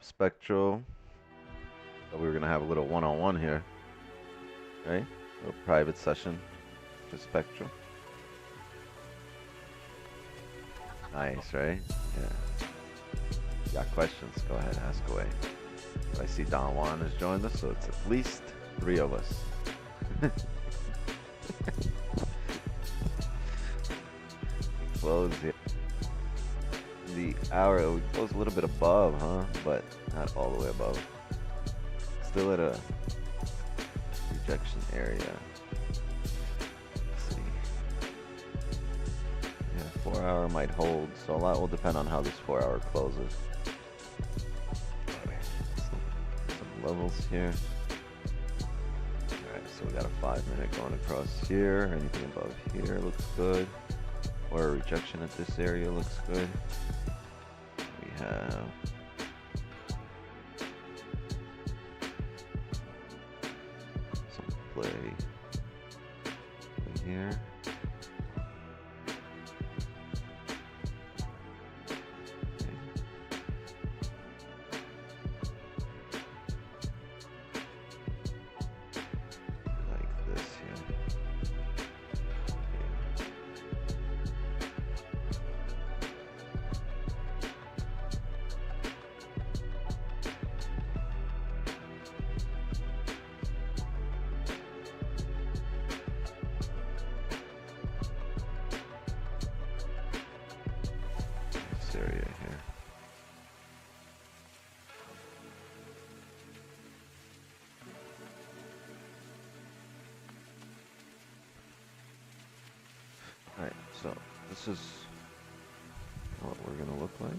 up Spectral. So we were gonna have a little one-on-one here, right? A little private session to Spectral. Nice, right? Yeah. Got questions? Go ahead, ask away. I see Don Juan has joined us, so it's at least 3 of us. Close the hour. We close a little bit above, huh? But not all the way above. Still at a rejection area. Let's see. Yeah, 4 hour might hold, so a lot will depend on how this 4 hour closes. Some levels here. Alright, so we got a 5 minute going across here. Anything above here looks good. Or a rejection at this area looks good. We have some play here. Area here. All right, so this is what we're gonna look like.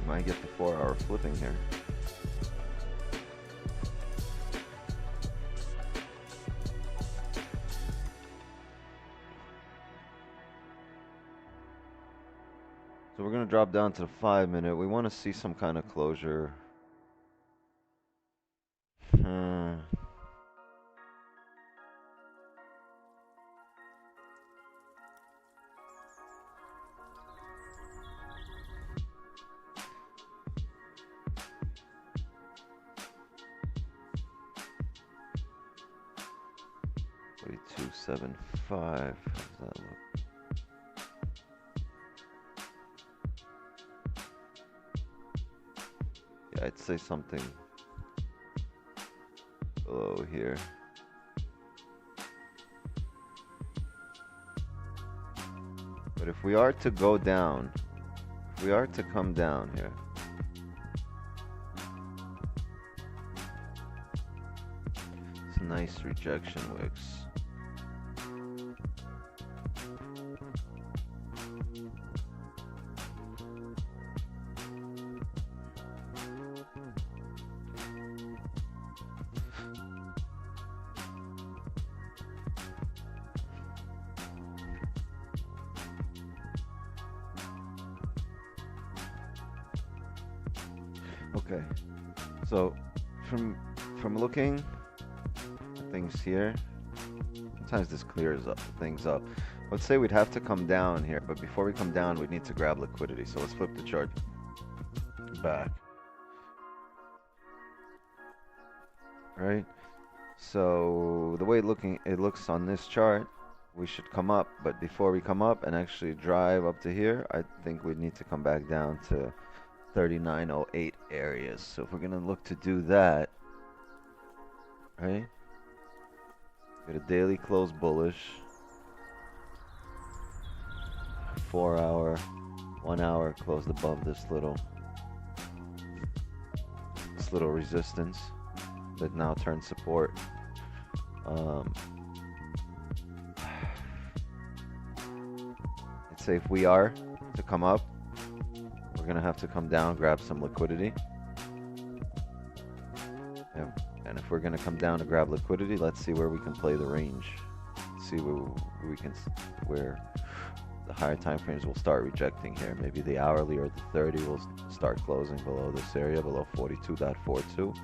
Might get the 4 hour flipping here. So we're going to drop down to the 5 minute. We want to see some kind of closure. $42.75. How does that look? Yeah, I'd say something below here. But if we are to go down, if we are to come down here, it's a nice rejection wicks. Okay, so from looking at things here, sometimes this clears things up. Let's say we'd have to come down here, but before we come down, we'd need to grab liquidity. So let's flip the chart back. Right? So the way it looks on this chart, we should come up, but before we come up and actually drive up to here, I think we'd need to come back down to 3908 areas. So if we're gonna look to do that, right? Get a daily close bullish, 4 hour, 1 hour closed above this little this little resistance that now turns support. I'd say if we are to come up, we're gonna have to come down, grab some liquidity. Yeah. And if we're gonna come down to grab liquidity, let's see where we can play the range. See where the higher time frames will start rejecting here. Maybe the hourly or the 30 will start closing below this area, below 42.42.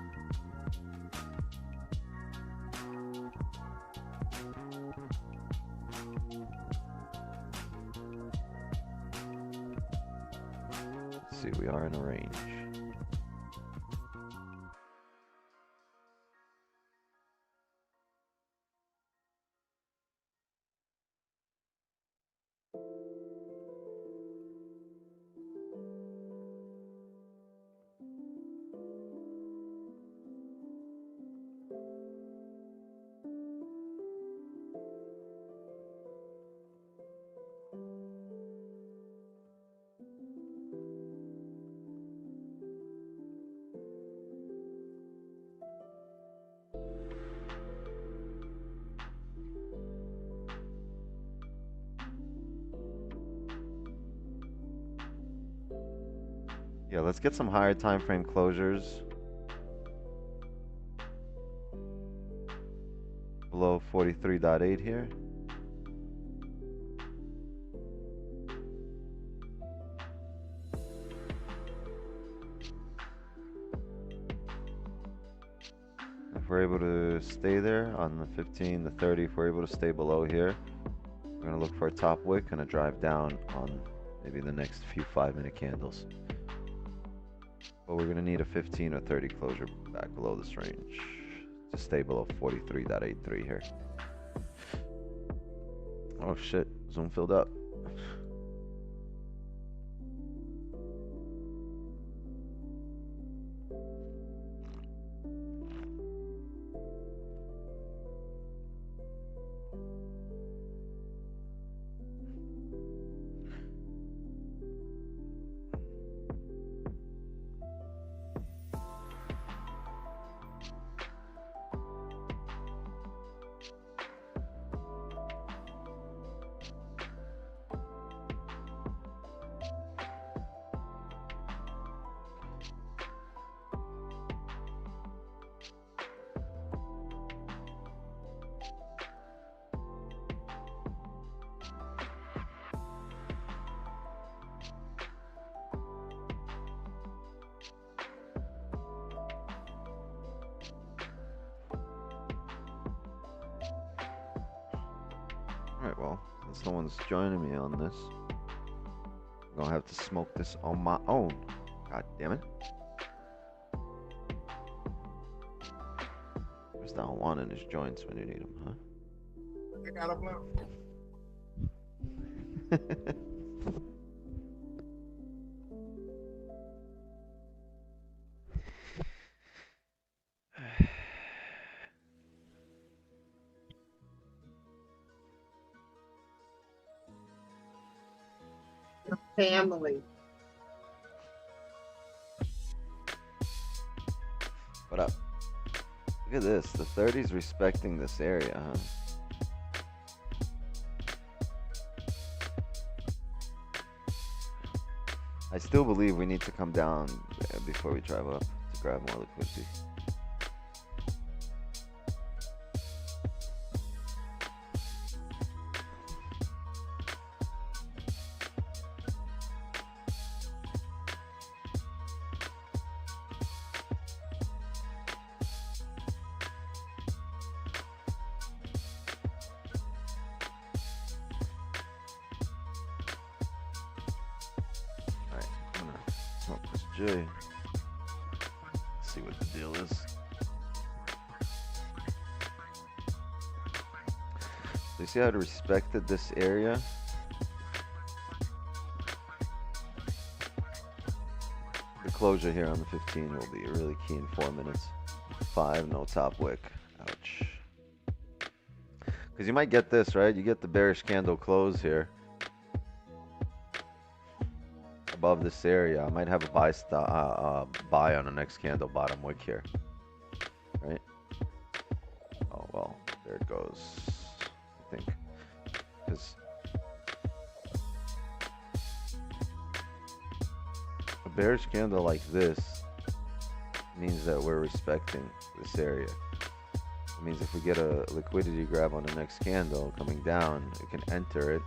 Let's see, we are in a range. Yeah, let's get some higher time frame closures. Below 43.8 here. If we're able to stay there on the 15, the 30, if we're able to stay below here, we're gonna look for a top wick and a drive down on maybe the next few 5-minute candles. But we're gonna need a 15 or 30 closure back below this range to stay below 43.83 here. Oh shit, Zoom filled up. Alright, well, since no one's joining me on this, I'm gonna have to smoke this on my own. God damn it. Where's that one in his joints when you need him, huh? I got up now. Family. What up? Look at this. The 30's respecting this area, huh? I still believe we need to come down before we drive up to grab more liquidity. J. See what the deal is. So you see how it respected this area? The closure here on the 15 will be really key in 4 minutes. 5, no top wick. Ouch. Because you might get this, right? You get the bearish candle close here. A above this area, I might have a buy on the next candle bottom wick here, right? Oh well, there it goes. I think because a bearish candle like this means that we're respecting this area. It means if we get a liquidity grab on the next candle coming down, we can enter it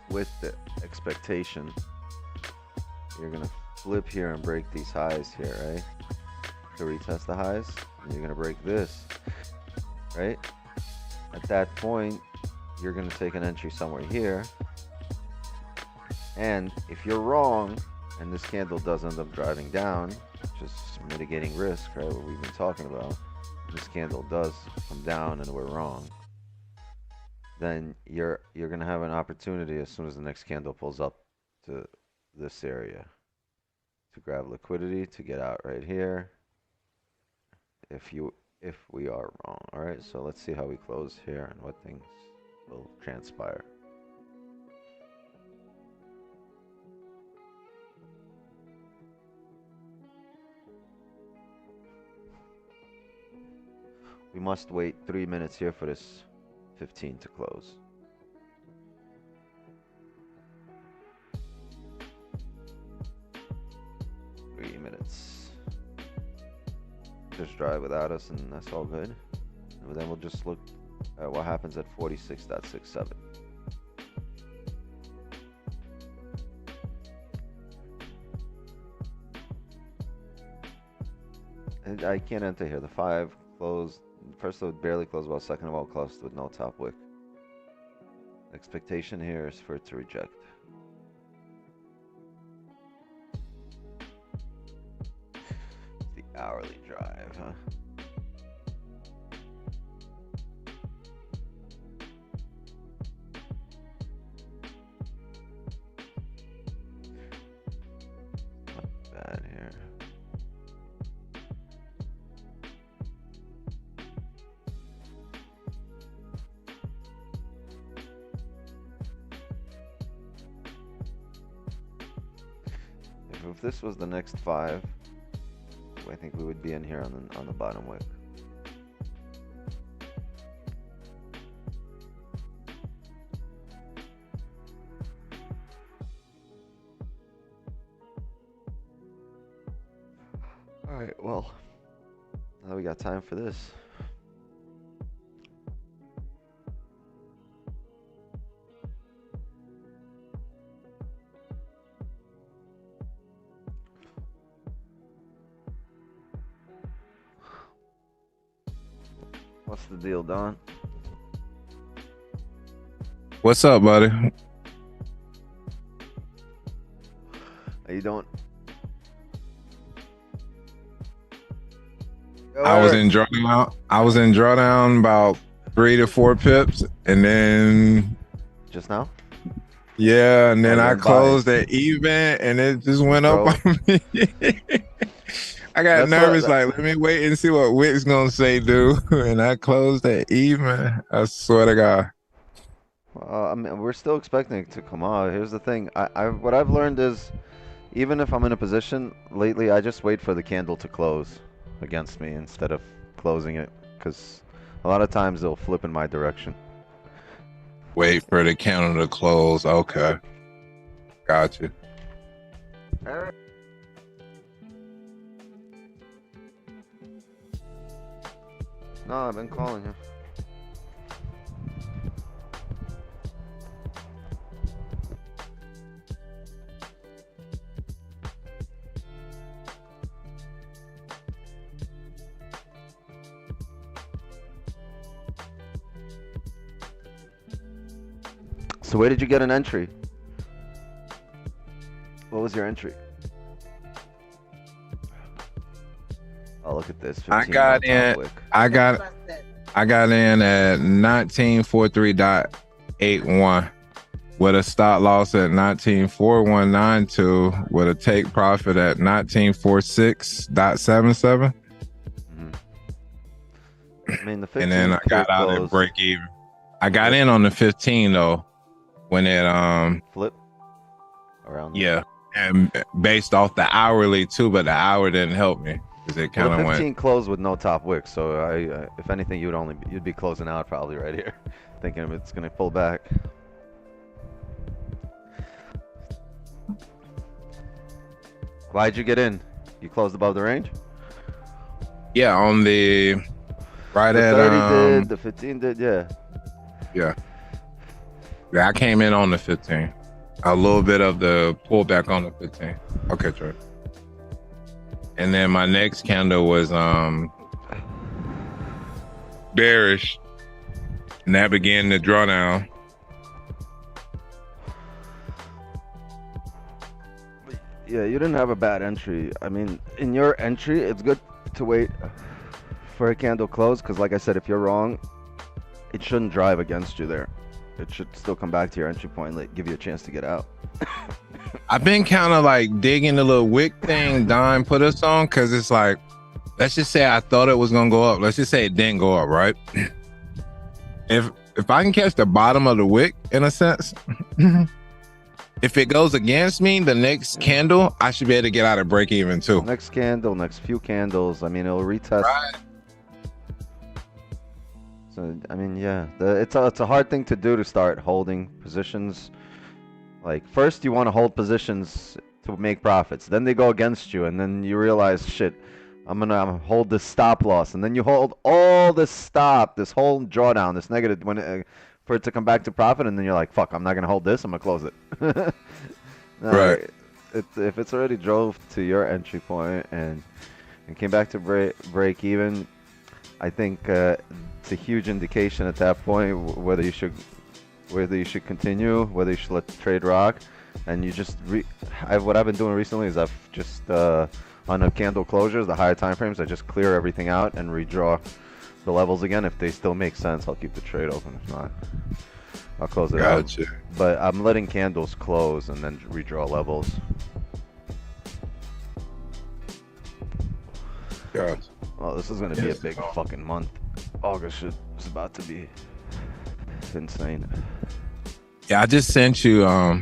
with the expectation you're gonna flip here and break these highs here, right? To retest the highs, and you're gonna break this, right? At that point, you're gonna take an entry somewhere here. And if you're wrong, and this candle does end up driving down, just mitigating risk, right? What we've been talking about. This candle does come down and we're wrong, then you're gonna have an opportunity as soon as the next candle pulls up to this area to grab liquidity to get out right here. If we are wrong, all right. So let's see how we close here and what things will transpire. We must wait 3 minutes here for this 15 to close. Just drive without us, and that's all good. And then we'll just look at what happens at 46.67. And I can't enter here. The 5 closed. First, it barely closed well. Second of all, closed with no top wick. Expectation here is for it to reject. The hourly drive, huh? Not bad here. If this was the next 5, I think we would be in here on the bottom wick. All right, well, now we got time for this. What's the deal, Don? What's up, buddy? How you doing? I was in drawdown. I was in drawdown about 3 to 4 pips, and then just now. Yeah, and then I closed buy. at even, and it just went up on me. I got nervous, like, let me wait and see what Wick's gonna say, dude. And I closed at even. I swear to God. I mean, we're still expecting it to come out. Here's the thing. What I've learned is, even if I'm in a position lately, I just wait for the candle to close against me instead of closing it, because a lot of times they'll flip in my direction. Wait for the candle to close. Okay. Got you. All right. No, I've been calling you. So where did you get an entry? What was your entry? Oh, look at this. I got in. I got in at 1943.81 with a stop loss at 194192 with a take profit at 1946.77. I mean, the 15 and then I got out at break even. I got in on the 15 though when it flip. around there. Yeah, and based off the hourly too, but the hour didn't help me because it Well, kind the of 15 went. closed with no top wick, so if anything, you'd be closing out probably right here, thinking it's gonna pull back. Why'd you get in? You closed above the range? Yeah, on the right The at 30 did, the 15 did, yeah. yeah. Yeah, I came in on the 15. A little bit of the pullback on the 15. Okay, Trey. And then my next candle was bearish. And that began to draw down. Yeah, you didn't have a bad entry. I mean, in your entry, it's good to wait for a candle close, because like I said, if you're wrong, it shouldn't drive against you there. It should still come back to your entry point and give you a chance to get out. I've been kind of like digging the little wick thing Don put us on, because it's like, let's just say I thought it was gonna go up. Let's just say it didn't go up, right? If I can catch the bottom of the wick in a sense, if it goes against me, the next candle, I should be able to get out of break even too. Next candle, next few candles. I mean, it'll retest. Right. So I mean, yeah, it's a hard thing to do to start holding positions. Like first you want to hold positions to make profits, then they go against you, and then you realize, shit, I'm gonna hold this stop loss, and then you hold all this stop, this whole drawdown, this negative for it to come back to profit, and then you're like, fuck, I'm not gonna hold this, I'm gonna close it. Right. If it's already drove to your entry point and came back to break even, I think it's a huge indication at that point whether you should continue, whether you should let the trade rock, and you just what I've been doing recently is I've just on the candle closures, the higher time frames, I just clear everything out and redraw the levels again. If they still make sense, I'll keep the trade open. If not, I'll close it out. But I'm letting candles close and then redraw levels. Gotcha. Well, this is gonna be a big fucking month. August is about to be insane. Yeah, I just sent you a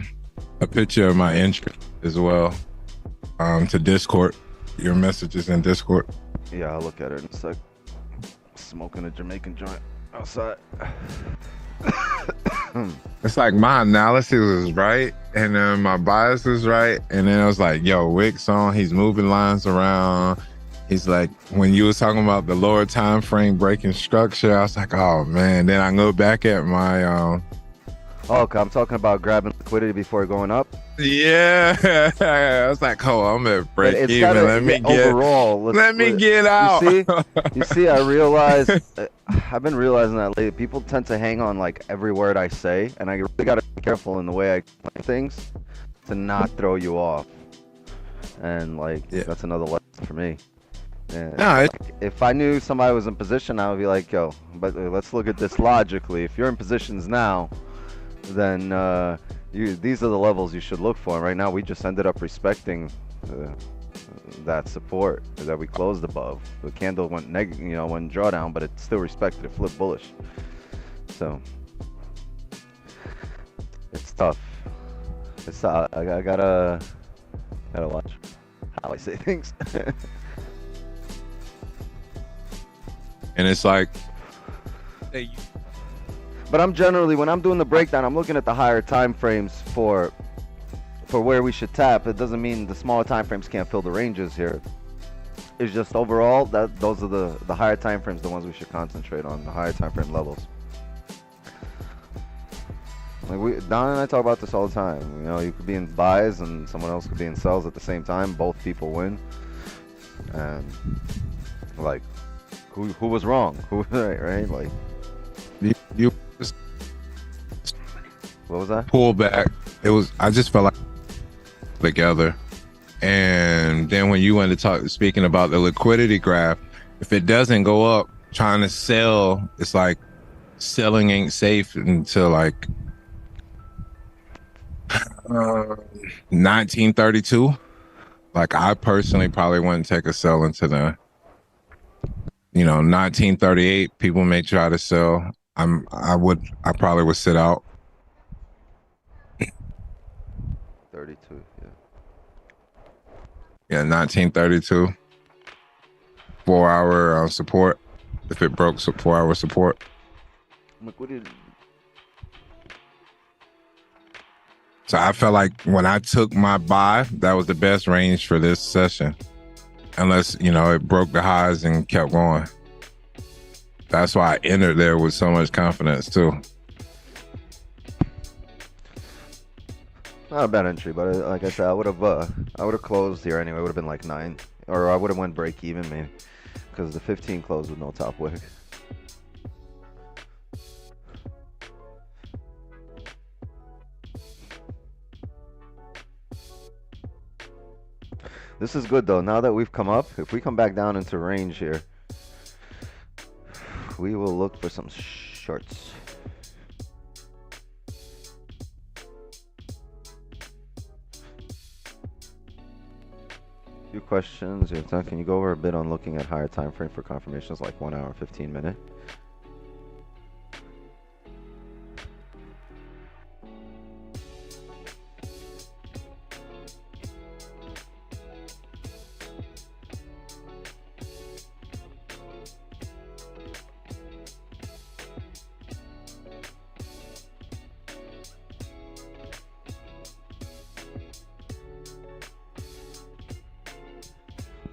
picture of my entry as well to Discord. Your messages in Discord. Yeah, I'll look at it in a sec. Smoking a Jamaican joint outside. It's like my analysis was right, and then my bias was right, and then I was like, yo, Wick's on, he's moving lines around. He's like, when you was talking about the lower time frame breaking structure, I was like, oh man. Then I go back at my Oh, okay, I'm talking about grabbing liquidity before going up. yeah. I was like, oh, I'm at break even. Let me get overall. Let me get out. You see, I realize I've been realizing that lately. People tend to hang on like every word I say, and I really gotta be careful in the way I explain things to not throw you off. And like that's another lesson for me. And No, if I knew somebody was in position, I would be like, yo, but let's look at this logically. If you're in positions now, then these are the levels you should look for. And right now, we just ended up respecting that support that we closed above. The candle went went drawdown, but it still respected it, flipped bullish. So it's tough. It's I gotta watch how I say things. and it's like, But I'm generally, when I'm doing the breakdown, I'm looking at the higher time frames for where we should tap. It doesn't mean the smaller time frames can't fill the ranges here. It's just overall that those are the higher time frames, the ones we should concentrate on, the higher time frame levels. Like Don and I talk about this all the time. You know, you could be in buys and someone else could be in sells at the same time. Both people win. And like, who was wrong? Who right? Like you what was that? pull back. I just felt like together. And then when you went to speaking about the liquidity graph, if it doesn't go up, trying to sell, it's like selling ain't safe until like 1932. Like I personally probably wouldn't take a sell into the 1938. People may try to sell. I probably would sit out. 1932. Yeah. Yeah, 1932. 4-hour support. If it broke, so 4-hour support. Look, what did? So I felt like when I took my buy, that was the best range for this session. Unless, you know, it broke the highs and kept going. That's why I entered there with so much confidence too. Not a bad entry, but like I said, I would have closed here anyway. It would have been like 9, or I would have went break even maybe, because the 15 closed with no top wick. This is good though. Now that we've come up, if we come back down into range here, we will look for some shorts. Few questions. Can you go over a bit on looking at higher time frame for confirmations, like 1 hour, 15 minute?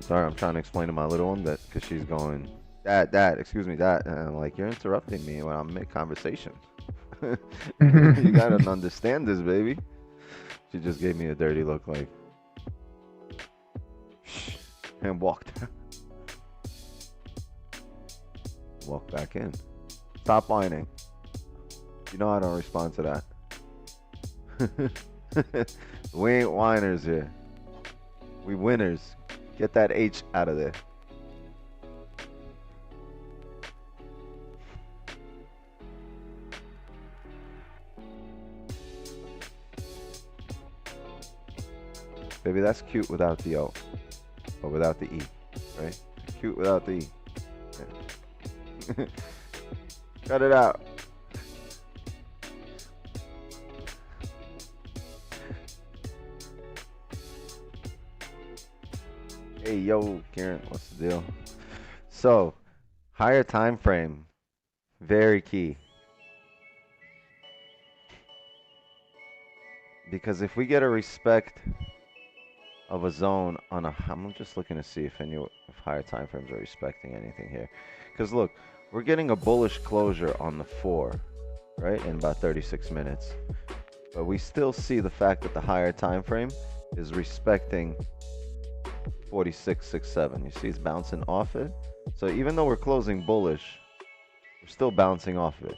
Sorry, I'm trying to explain to my little one that because she's going, Dad, excuse me, Dad. And I'm like, you're interrupting me when I'm mid-conversation. You gotta understand this, baby. She just gave me a dirty look like, shh, and walked. Walk back in. Stop whining. You know I don't respond to that. We ain't whiners here. We winners. Get that H out of there. Baby, that's cute without the O. Or without the E. Right? Cute without the E. Yeah. Cut it out. Hey, yo, Karen, what's the deal? So, higher time frame, very key. Because if we get a respect of a zone on a, I'm just looking to see if higher time frames are respecting anything here. Because look, we're getting a bullish closure on the 4, right, in about 36 minutes. But we still see the fact that the higher time frame is respecting 46.67. You see it's bouncing off it. So even though we're closing bullish, we're still bouncing off it.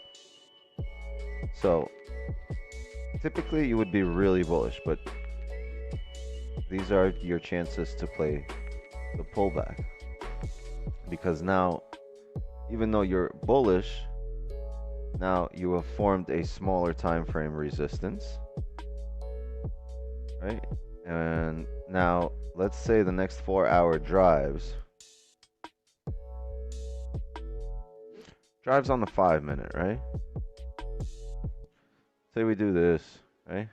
So typically you would be really bullish, but these are your chances to play the pullback. Because now, even though you're bullish, now you have formed a smaller time frame resistance, right? And now let's say the next 4-hour drives on the 5-minute, right? Say we do this, right?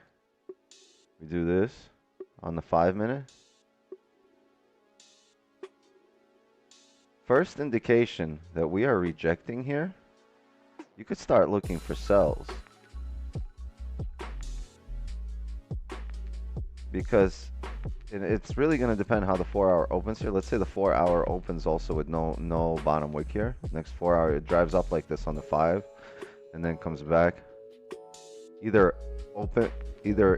We do this on the 5-minute. First indication that we are rejecting here, you could start looking for sells. Because it's really going to depend how the 4-hour opens here. Let's say the 4-hour opens also with no bottom wick here. Next 4-hour, it drives up like this on the 5 and then comes back. Either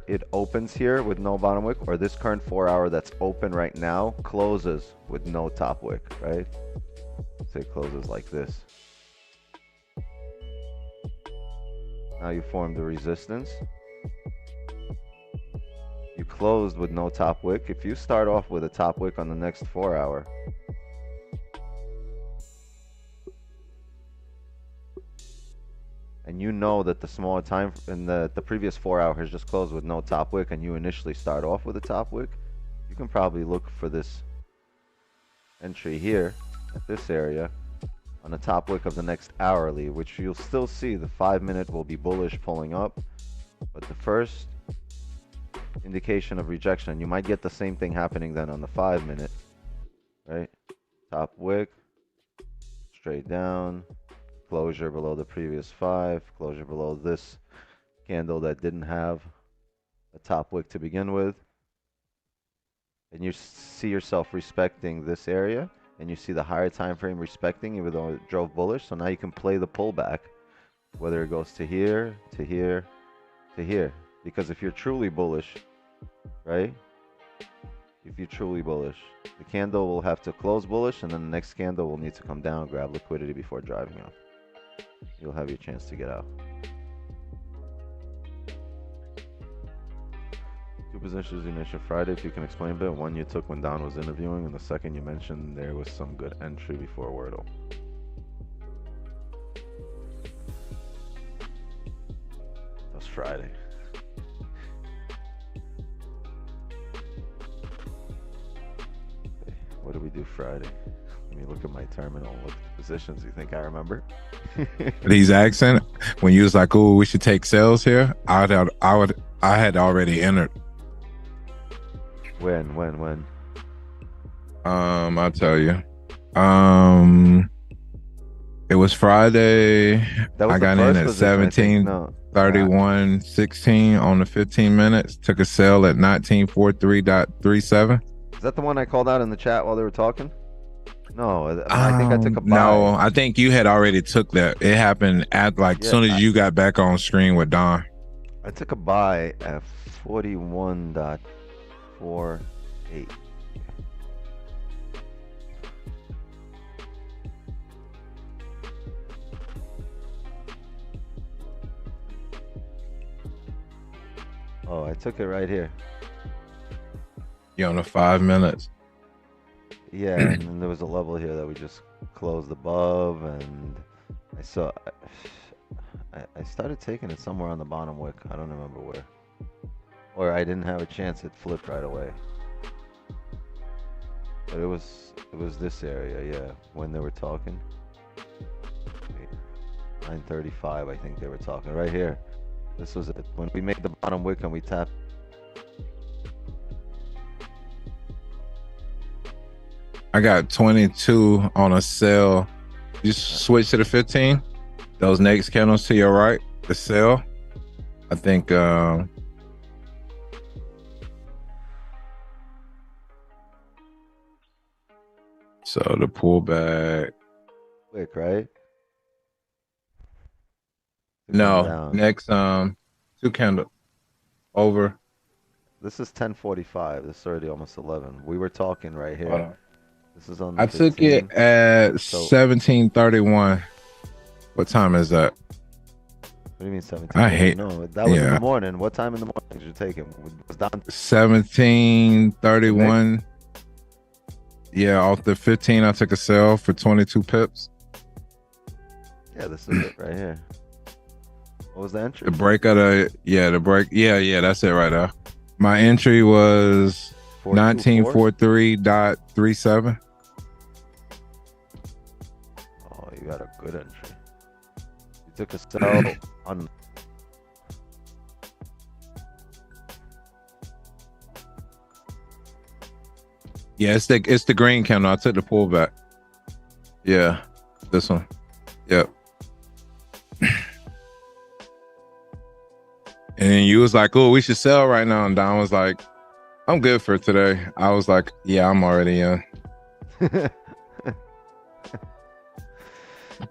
it opens here with no bottom wick, or this current 4-hour that's open right now closes with no top wick, right? Say it closes like this. Now you form the resistance. You closed with no top wick. If you start off with a top wick on the next 4-hour, and you know that the smaller time in the previous 4-hour has just closed with no top wick, and you initially start off with a top wick, you can probably look for this entry here at this area on the top wick of the next hourly, which you'll still see the 5-minute will be bullish pulling up, but the first indication of rejection. You might get the same thing happening then on the 5-minute, right? Top wick, straight down, closure below the previous 5, closure below this candle that didn't have a top wick to begin with. And you see yourself respecting this area, and you see the higher time frame respecting, even though it drove bullish. So now you can play the pullback, whether it goes to here, to here, to here. Because if you're truly bullish, right? If you're truly bullish, the candle will have to close bullish, and then the next candle will need to come down, grab liquidity before driving up. You'll have your chance to get out. Two positions you mentioned Friday, if you can explain a bit. One you took when Don was interviewing, and the second you mentioned there was some good entry before Wordle. That was Friday. Okay, what did we do Friday? Let me look at my terminal and look at the positions. You think I remember? These accent, when you was like, "Oh, we should take sales here," I had already entered. When? I'll tell you. It was Friday. That was I the got first in at position, I think. 17, No. 31.16 on the 15 minutes. Took a sell at 1943.37. Is that the one I called out in the chat while they were talking? No, I think I took a buy. No, I think you had already took that. It happened at soon as you got back on screen with Don. I took a buy at 41.48. Oh, I took it right here. You on the 5 minutes. Yeah, and then there was a level here that we just closed above, and I saw. I started taking it somewhere on the bottom wick. I don't remember where. Or I didn't have a chance. It flipped right away. But it was this area, yeah. When they were talking. 9:35, I think they were talking right here. This was it. When we made the bottom wick and we tapped. I got 22 on a sell. You switch to the 15. Those next candles to your right, the sell. I think so the pullback. Wick, right? No, next two candle over. This is 10:45. This is already almost 11. We were talking right here. This is on the I 15. took it at 17:31. What time is that? What do you mean 17? I hate. No, that was in the morning. What time in the morning did you take it? Was down 17:31. Yeah, off the 15, I took a sell for 22 pips. Yeah, this is it right here. What was the entry? The break of the break. Yeah, that's it right there. My entry was 1943.37. Oh, you got a good entry. You took a sell on. Yeah, it's the green candle. I took the pullback. Yeah, this one. Yep. And then you was like, "Oh, we should sell right now." And Don was like, "I'm good for today." I was like, "Yeah, I'm already in."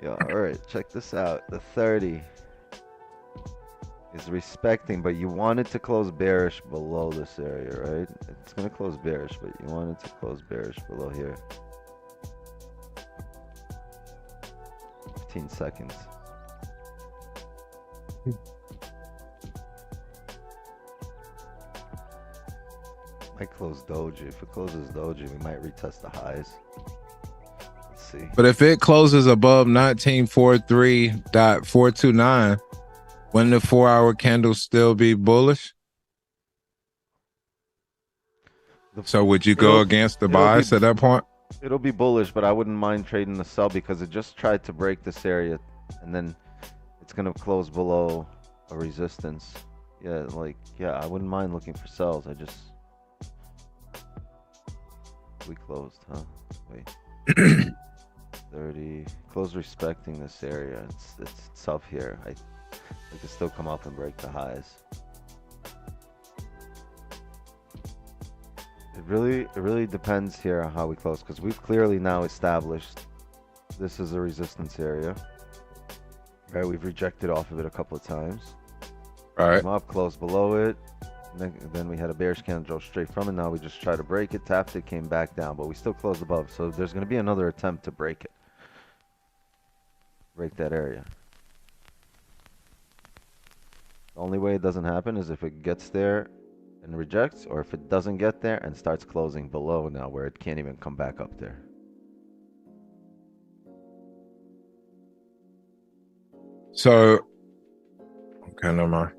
Yo, all right, check this out. The 30 is respecting, but you wanted to close bearish below this area, right? It's gonna close bearish, but you wanted to close bearish below here. 15 seconds. Might close doji. If it closes doji, we might retest the highs. Let's see. But if it closes above 1943.429, wouldn't the 4-hour candle still be bullish? So would you go against the bias at that point? It'll be bullish, but I wouldn't mind trading the sell because it just tried to break this area, and then it's gonna close below a resistance. Yeah, like, yeah, I wouldn't mind looking for sells. We closed, huh? Wait, 30. Close respecting this area. It's tough here. We can still come up and break the highs. It really depends here on how we close, because we've clearly now established this is a resistance area. Right, we've rejected off of it a couple of times. Right. Came up, closed below it. Then we had a bearish candle drove straight from it. Now we just try to break it, tapped it, came back down, but we still closed above. So there's going to be another attempt to break it. Break that area. The only way it doesn't happen is if it gets there and rejects, or if it doesn't get there and starts closing below now where it can't even come back up there. So, okay, never mind.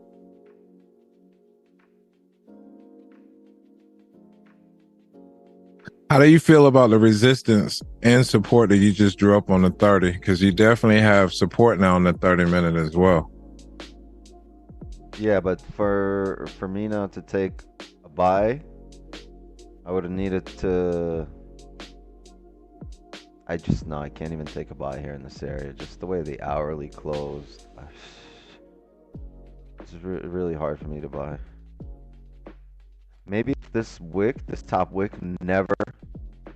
How do you feel about the resistance and support that you just drew up on the 30? Because you definitely have support now on the 30-minute as well. Yeah, but for me now to take a buy, I would have needed to. I can't even take a buy here in this area. Just the way the hourly closed. It's really hard for me to buy. Maybe if this top wick never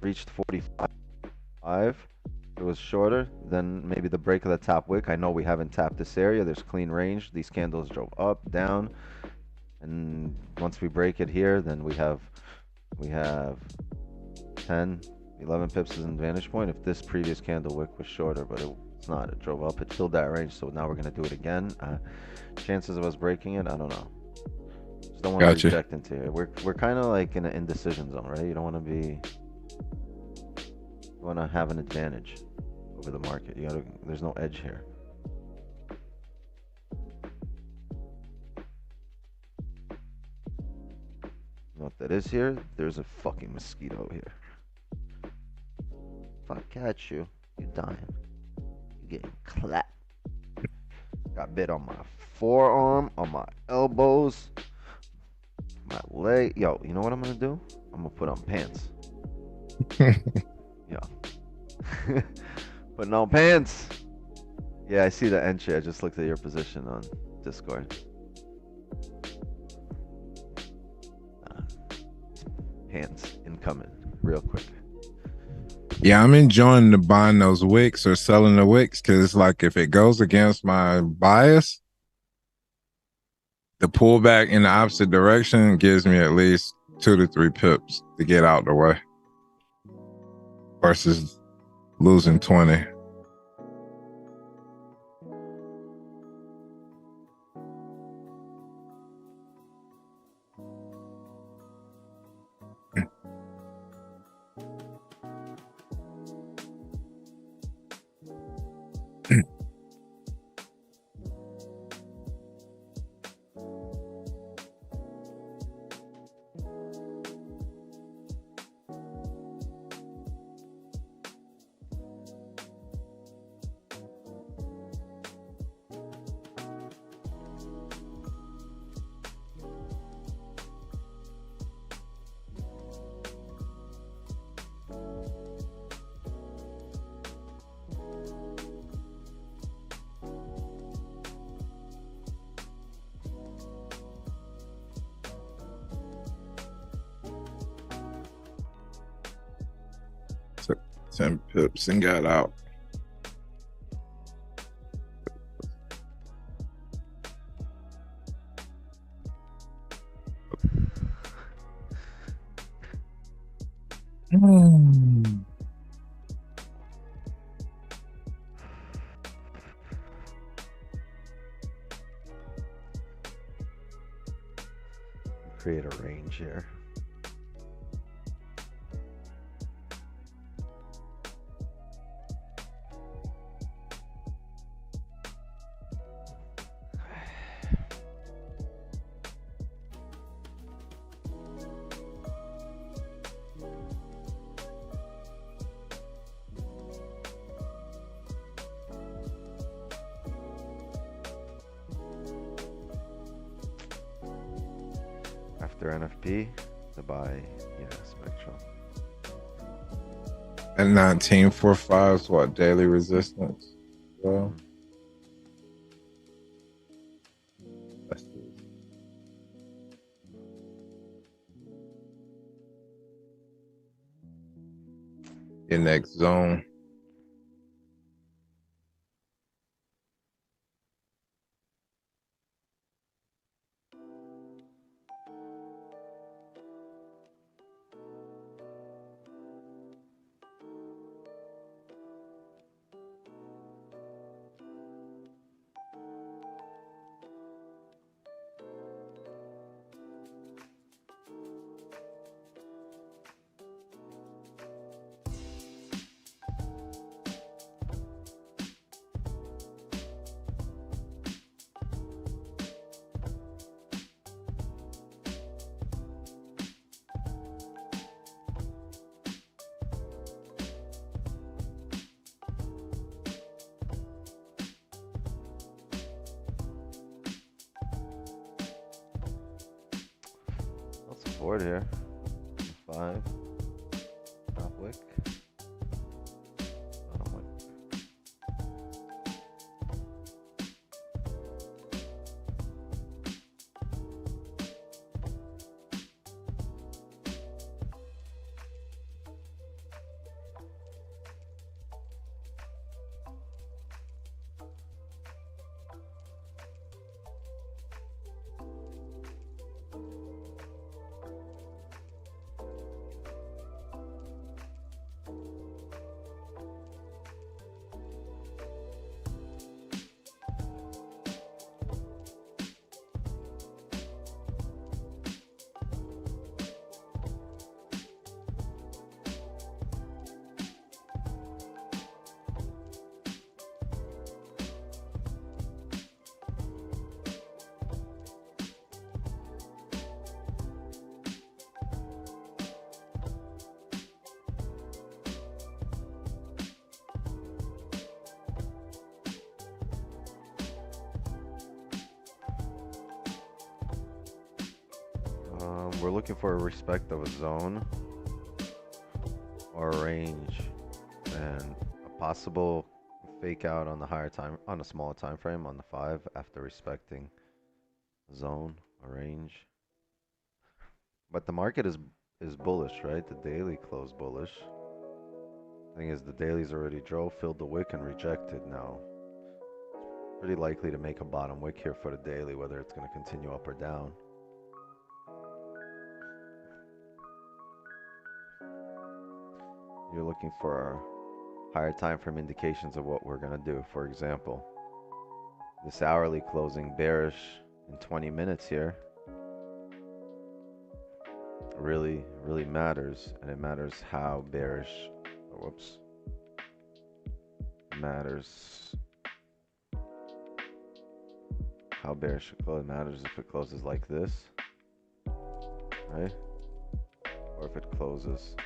reached 45, it was shorter, then maybe the break of the top wick. I know we haven't tapped this area. There's clean range. These candles drove up, down. And once we break it here, then we have 10, 11 pips as an advantage point if this previous candle wick was shorter, but it's not. It drove up, it filled that range, so now we're gonna do it again. Chances of us breaking it, I don't know. Just don't want to reject into here. We're kind of like in an indecision zone, right? You don't want to be. You want to have an advantage over the market. There's no edge here. You know what that is here? There's a fucking mosquito here. If I catch you, you're dying. You're getting clapped. Got bit on my forearm, on my elbows, my leg. Yo, you know what I'm gonna do? I'm gonna put on pants. Yeah. Putting on pants. Yeah, I see the entry. I just looked at your position on Discord. Hands incoming real quick. Yeah, I'm enjoying the buying those wicks or selling the wicks because it's like if it goes against my bias, the pullback in the opposite direction gives me at least 2 to 3 pips to get out the way versus losing 20. Took 10 pips and got out. Create a range here. after NFP to buy, yeah, Spectral. And 1945 is what, daily resistance? Well, let's see. Your next zone. I'll support here. 5. Top wick. Bottom wick. We're looking for a respect of a zone or a range and a possible fake out on the higher time, on a smaller time frame on the 5 after respecting zone or range. But the market is bullish, right? The daily closed bullish. Thing is, the daily's already drove, filled the wick, and rejected now. Pretty likely to make a bottom wick here for the daily, whether it's going to continue up or down. You're looking for higher time frame indications of what we're going to do. For example, this hourly closing bearish in 20 minutes here really matters, and it matters how bearish, matters how bearish it closes. It matters if it closes like this, right? Or if it closes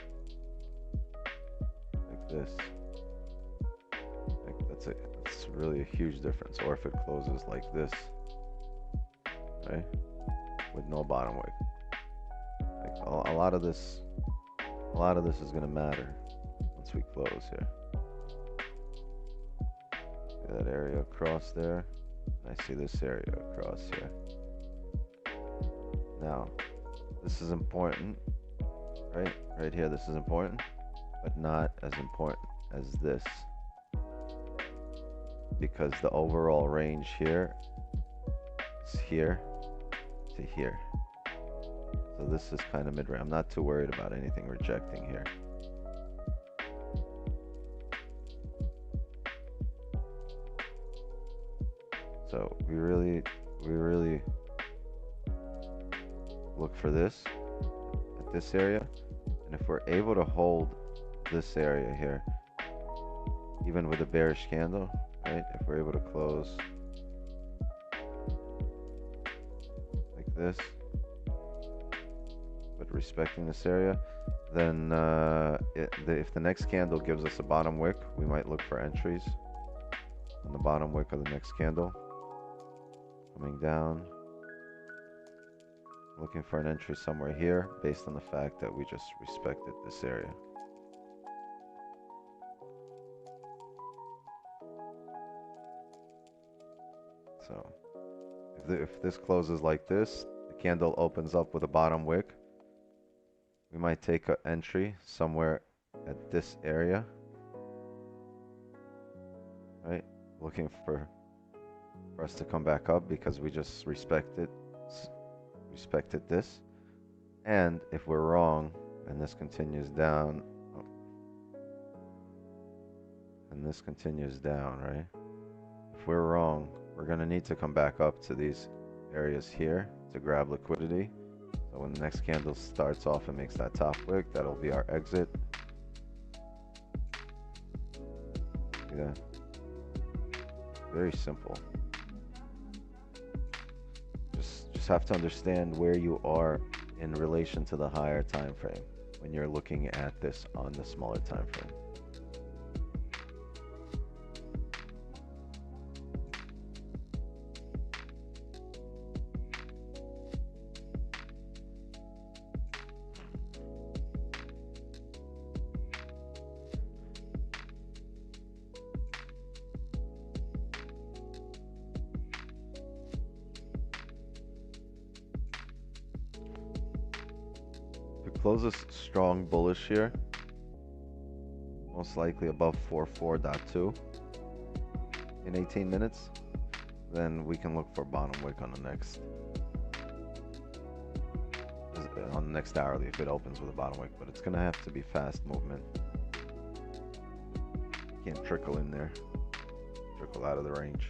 like this. Like that's really a huge difference. Or if it closes like this, right? With no bottom wick. Like a lot of this is gonna matter once we close here. See that area across there? I see this area across here. Now, this is important, right? Right here, this is important, but not as important as this. Because the overall range here is here to here. So this is kind of mid-range. I'm not too worried about anything rejecting here. So we really look for this at this area, and if we're able to hold this area here, even with a bearish candle, right? If we're able to close like this, but respecting this area, then if the next candle gives us a bottom wick, we might look for entries on the bottom wick of the next candle. Coming down, Looking for an entry somewhere here based on the fact that we just respected this area. So if this closes like this, the candle opens up with a bottom wick, we might take an entry somewhere at this area, right? Looking for us to come back up because we just respected this. And if we're wrong and this continues down, right? If we're wrong, we're gonna need to come back up to these areas here to grab liquidity. So when the next candle starts off and makes that top wick, that'll be our exit. See that? Very simple. Just have to understand where you are in relation to the higher time frame when you're looking at this on the smaller time frame. Closes strong bullish here, most likely above 44.2 in 18 minutes, then we can look for bottom wick on the next hourly if it opens with a bottom wick, but it's gonna have to be fast movement. Can't trickle in there, trickle out of the range.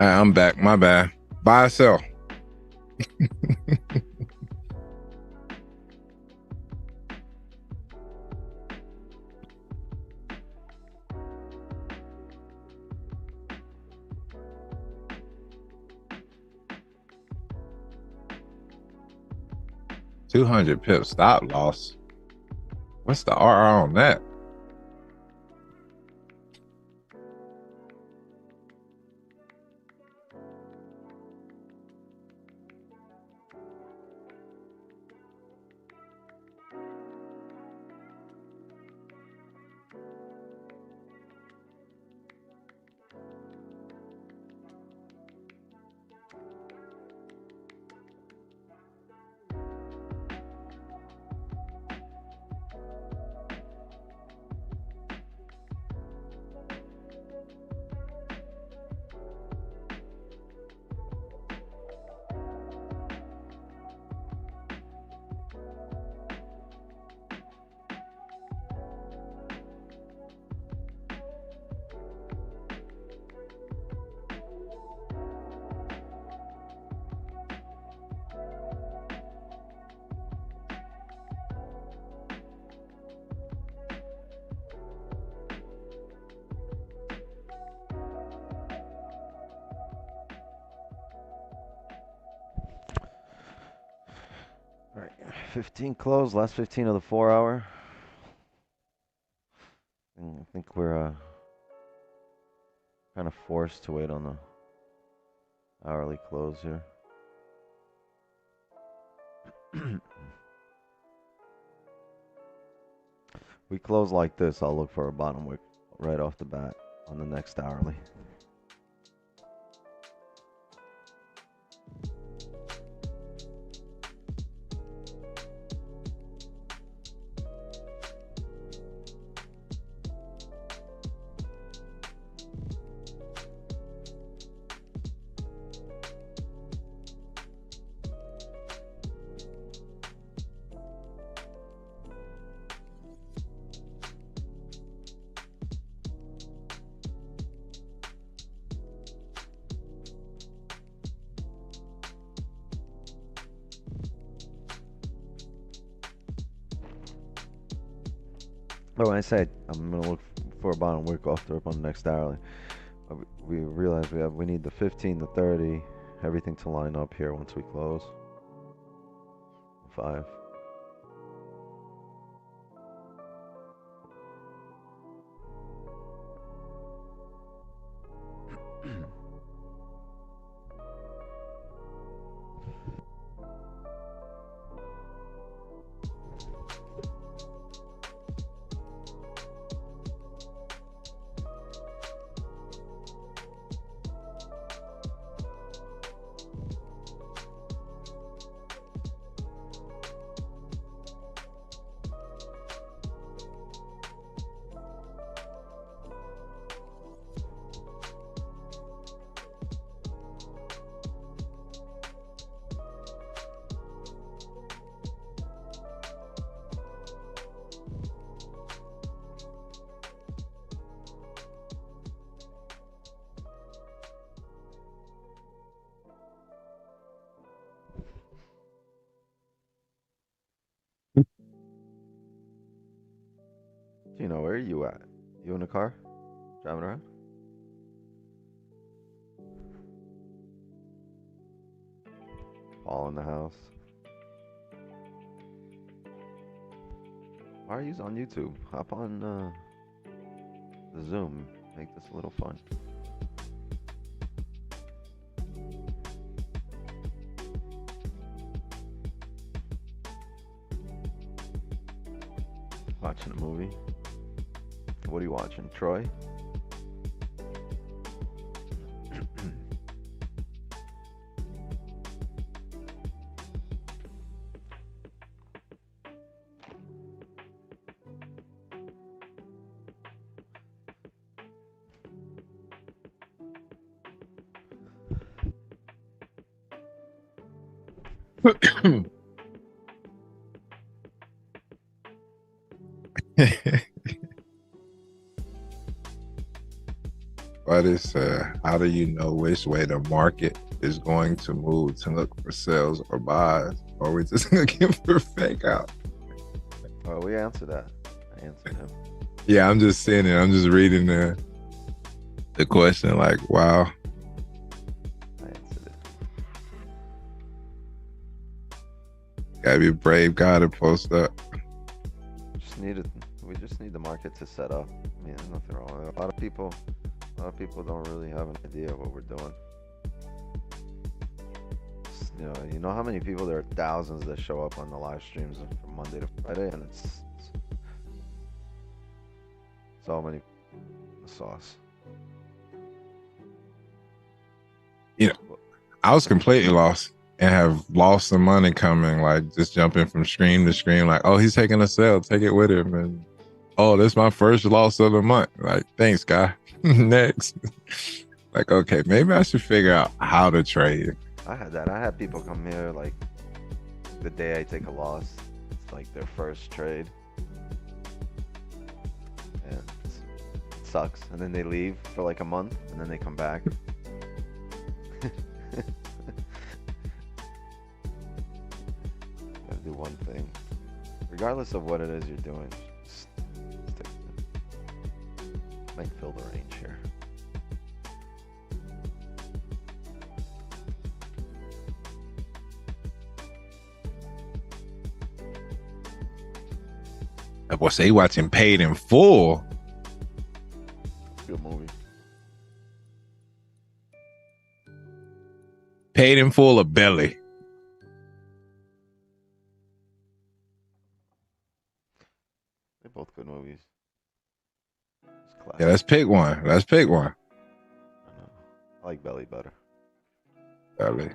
I'm back. My bad. Buy or sell? $200 pips stop loss. What's the RR on that? 15 close, last 15 of the 4 hour. I think we're kind of forced to wait on the hourly close here. We close like this, I'll look for a bottom wick right off the bat on the next hourly. But when I say I'm gonna look for a bottom wick off the rip on the next hourly, we realize we need the 15, the 30, everything to line up here once we close. 5. Gino, where are you at? You in the car? Driving around? Paul in the house. Why are you on YouTube? Hop on the Zoom. Make this a little fun. Watching a movie. What are you watching? Troy? What is how do you know which way the market is going to move to look for sales or buys? Or are we just looking for fake out? Oh, we answered that. I answered him. Yeah, I'm just seeing it. I'm just reading the question like, wow. I answered it. Gotta be a brave guy to post up. We just need the market to set up. I mean, there's nothing wrong with it. A lot of people don't really have an idea of what we're doing. You know how many people, there are thousands that show up on the live streams from Monday to Friday, and it's so many sauce. I was completely lost and have lost some money coming, like just jumping from stream to stream, like, oh, he's taking a sale, take it with him. And oh, this is my first loss of the month. Like, thanks, guy. Next. Like, okay, maybe I should figure out how to trade. I had that. I had people come here like the day I take a loss. It's like their first trade. And it sucks. And then they leave for like a month and then they come back. Gotta do one thing. Regardless of what it is you're doing, just stick to it. Might fill the range here. That boy say he watching Paid in Full. Good movie. Paid in Full or Belly? They're both good movies. It's classic. Yeah, let's pick one. Let's pick one. I know. I like Belly better. Belly.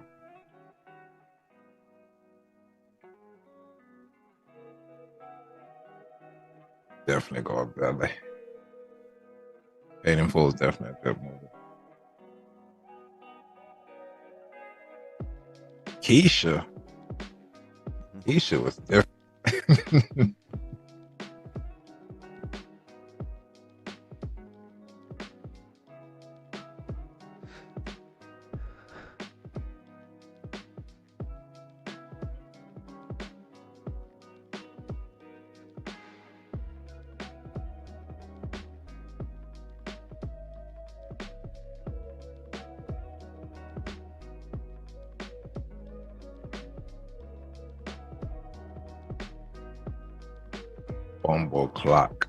Definitely go with Belly. Paid in Full is definitely a good movie. Keisha. Keisha was different. Bumble Clock.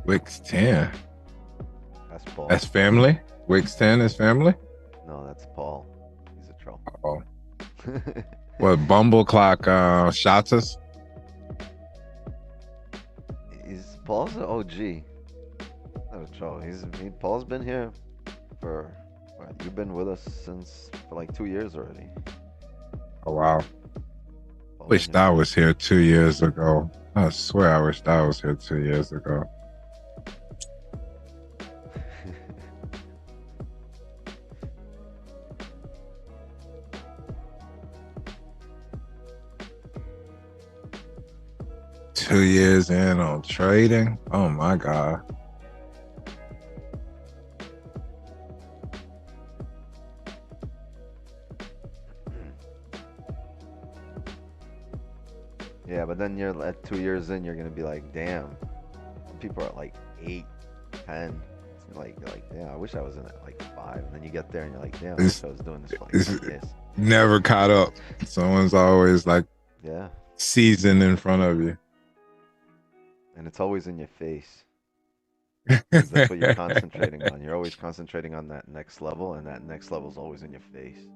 Wix 10. That's Paul. That's family? Wix 10 is family? No, that's Paul. He's a troll. Oh. What, Bumble Clock shots us? Paul's an OG. Not a troll. Paul's been here for what, you've been with us for like 2 years already. Oh wow. Paul's Wished been here. I was here 2 years ago. I swear I wished I was here 2 years ago. Two years in on trading. Oh my God. Yeah, but then you're at 2 years in, you're gonna be like, damn. People are at like 8, 10. You're like, damn, I wish I was in at like 5. And then you get there and you're like, damn, I wish I was doing this for like 10 years. Never caught up. Someone's always like Yeah, seasoned in front of you. and it's always in your face. 'Cause that's what you're concentrating on. You're always concentrating on that next level, and that next level is always in your face.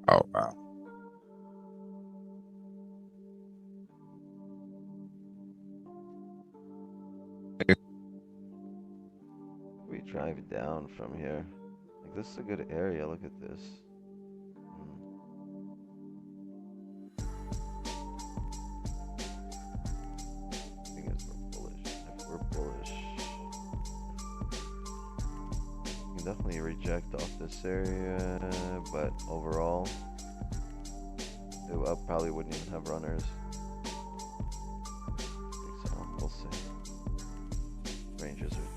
Oh wow. We drive down from here. Like, this is a good area. Look at this. Thing is, we're bullish. If we're bullish, we can definitely reject off this area, but overall, I probably wouldn't even have runners. I think so. We'll see. Ranges are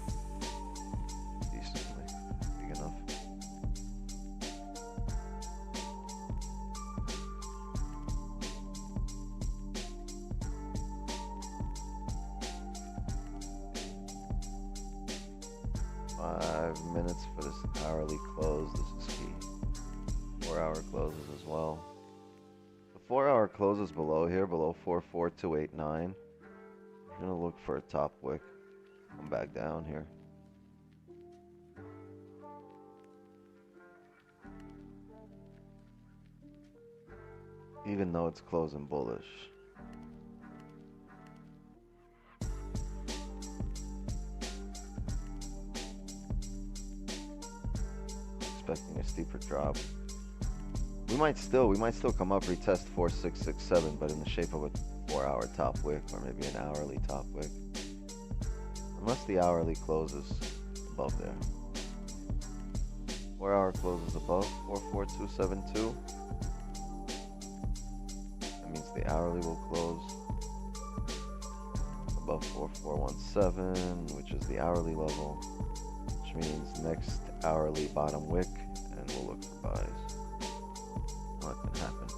decently big enough. Five minutes for this hourly close. This is key. 4 hour closes as well. The 4 hour closes below here, below 44289. I'm gonna look for a top wick. Come back down here. Even though it's closing bullish. Expecting a steeper drop. We might still come up, retest 4667, but in the shape of a 4 hour top wick, or maybe an hourly top wick. Unless the hourly closes above there. 4 hour closes above 44272. That means the hourly will close above 4417, which is the hourly level, which means next hourly bottom wick, and we'll look for buys. Not gonna happen.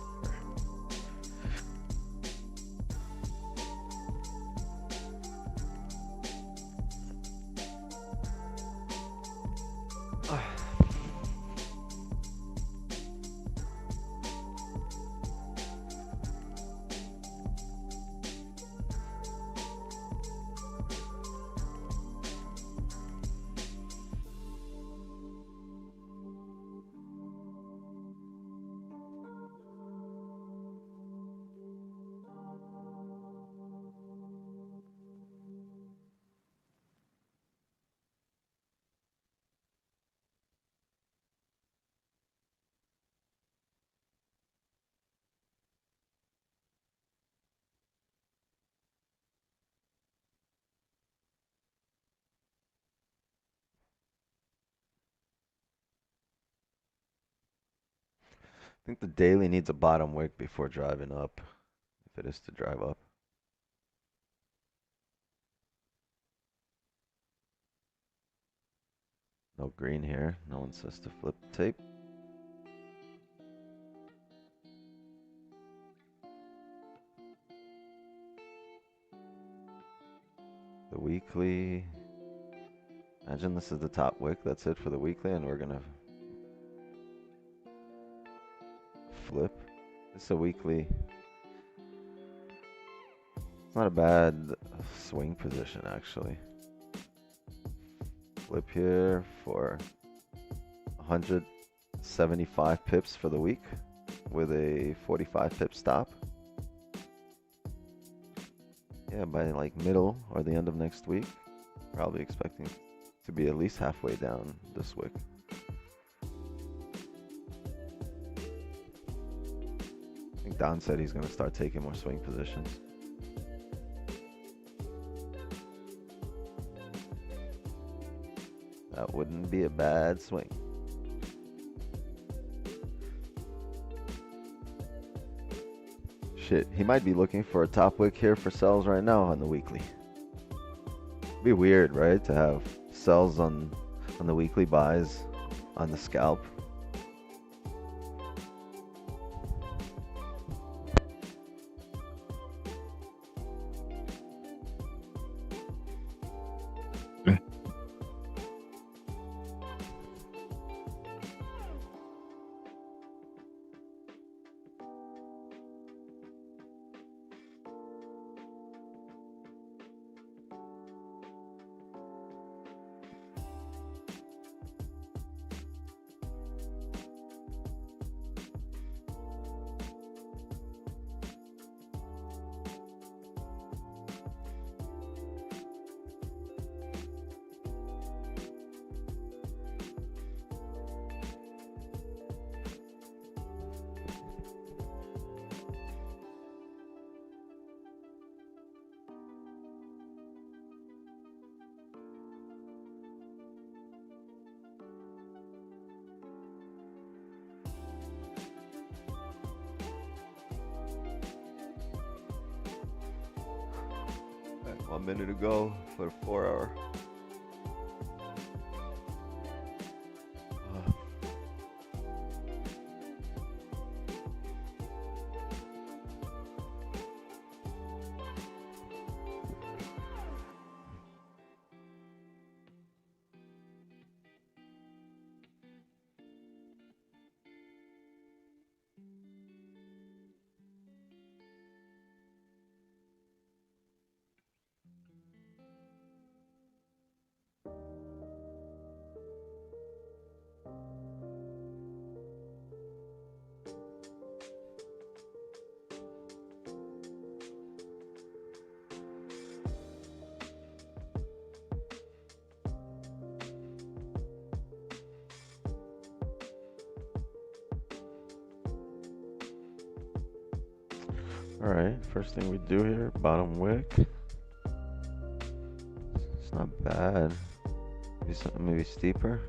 I think the daily needs a bottom wick before driving up, if it is to drive up. No green here. No one says to flip tape. The weekly. Imagine this is the top wick. That's it for the weekly, and we're gonna flip. This is a weekly. It's not a bad swing position, actually. Flip here for 175 pips for the week with a 45 pip stop. Yeah, by like middle or the end of next week, probably expecting to be at least halfway down this wick. I think Don said he's going to start taking more swing positions. That wouldn't be a bad swing. Shit, he might be looking for a top wick here for sells right now on the weekly. Be weird, right, to have sells on the weekly buys on the scalp. Right, 1 minute to go for the 4 hour. Alright, first thing we do here, bottom wick. It's not bad. Maybe something maybe steeper.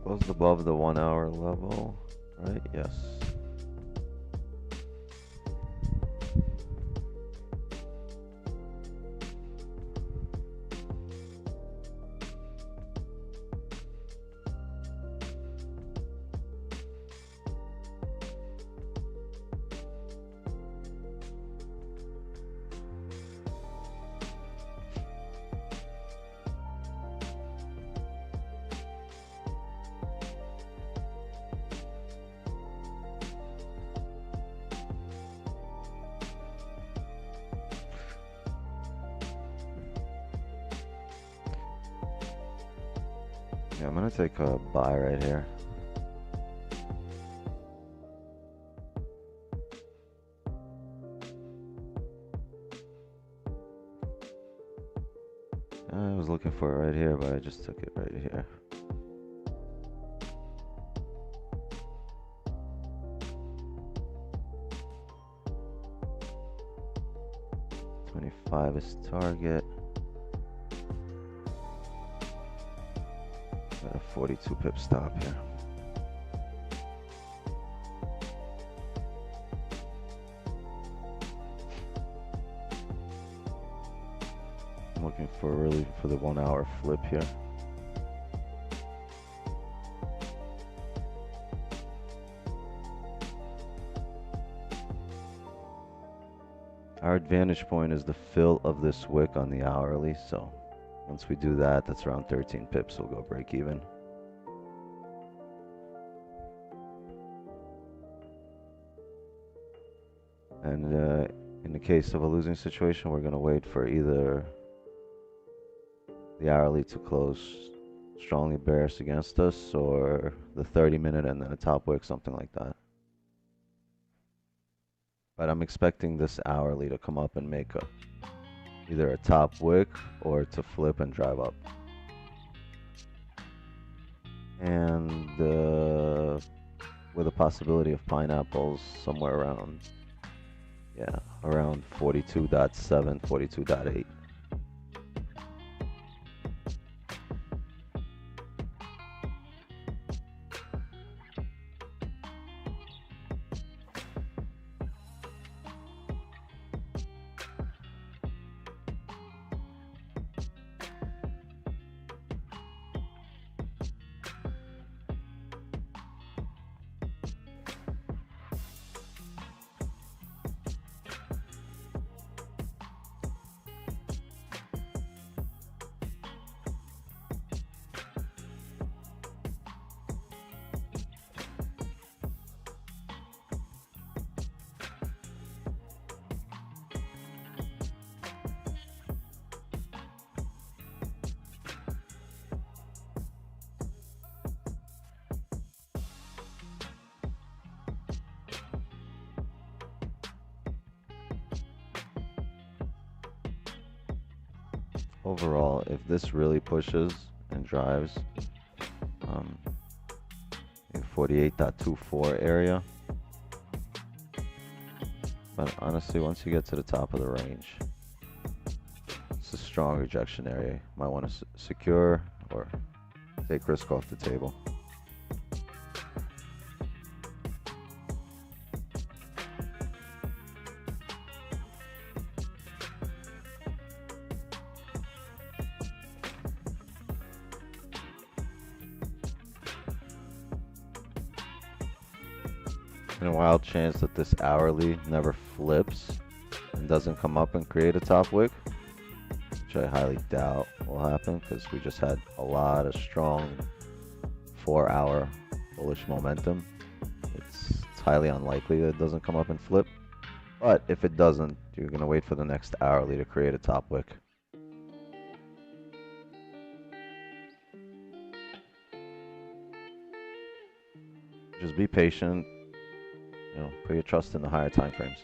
Closed above the 1 hour level, right? Yes. Yeah, I'm gonna take a buy right here. I was looking for it right here, but I just took it right here. $25 is target. Got a 42 pip stop here. I'm looking for the 1 hour flip here. Our advantage point is the fill of this wick on the hourly, so once we do that, that's around 13 pips, we'll go break even. And in the case of a losing situation, we're going to wait for either the hourly to close strongly bearish against us, or the 30-minute and then a top wick, something like that. But I'm expecting this hourly to come up and make either a top wick or to flip and drive up. And with a possibility of pineapples somewhere around, yeah, around 42.7, 42.8. Overall, if this really pushes and drives, 48.24 area. But honestly, once you get to the top of the range, it's a strong rejection area. Might want to secure or take risk off the table. And a wild chance that this hourly never flips and doesn't come up and create a top wick, which I highly doubt will happen because we just had a lot of strong 4-hour bullish momentum. It's highly unlikely that it doesn't come up and flip. But if it doesn't, you're going to wait for the next hourly to create a top wick. Just be patient. You know, put your trust in the higher time frames.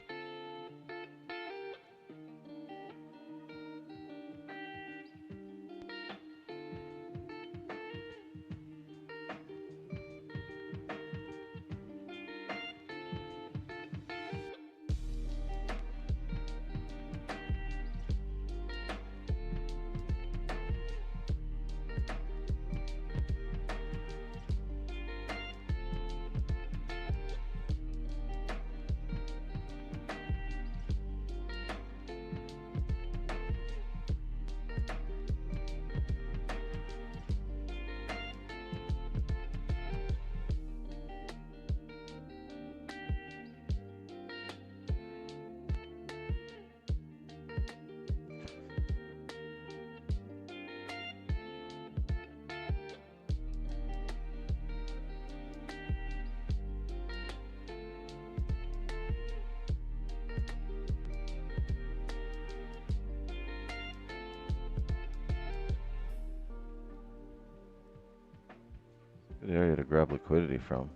Good area to grab liquidity from.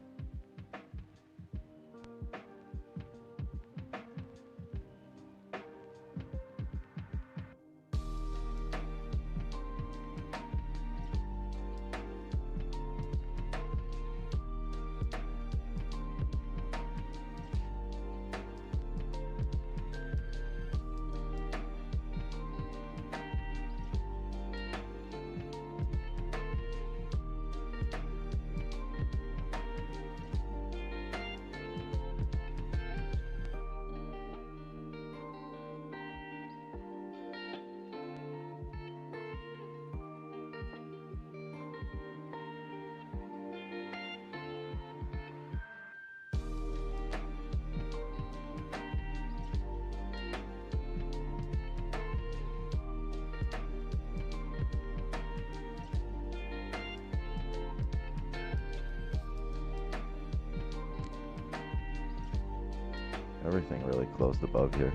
Everything really closed above here.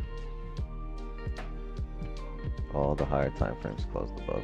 All the higher time frames closed above.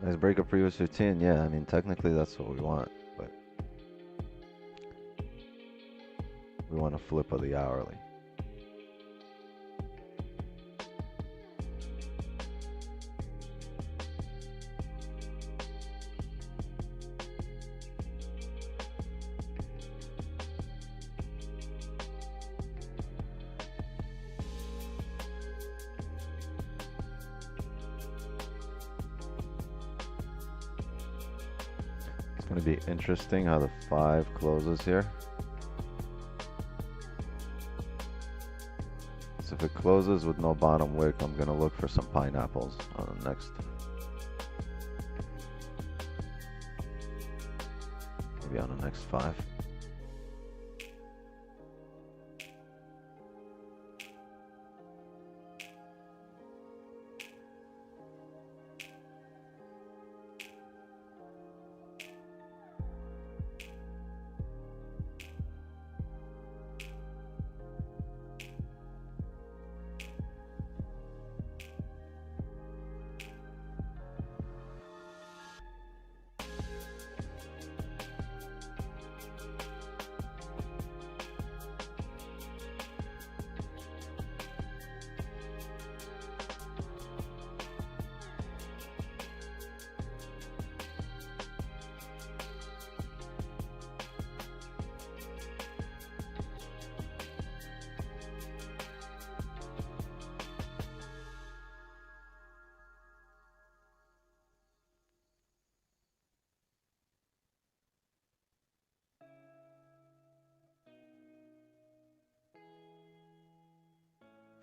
Nice break of previous 15. Yeah, I mean, technically that's what we want, but we want a flip of the hourly. It's going to be interesting how the 5 closes here. So if it closes with no bottom wick, I'm going to look for some pineapples on the next. Maybe on the next 5.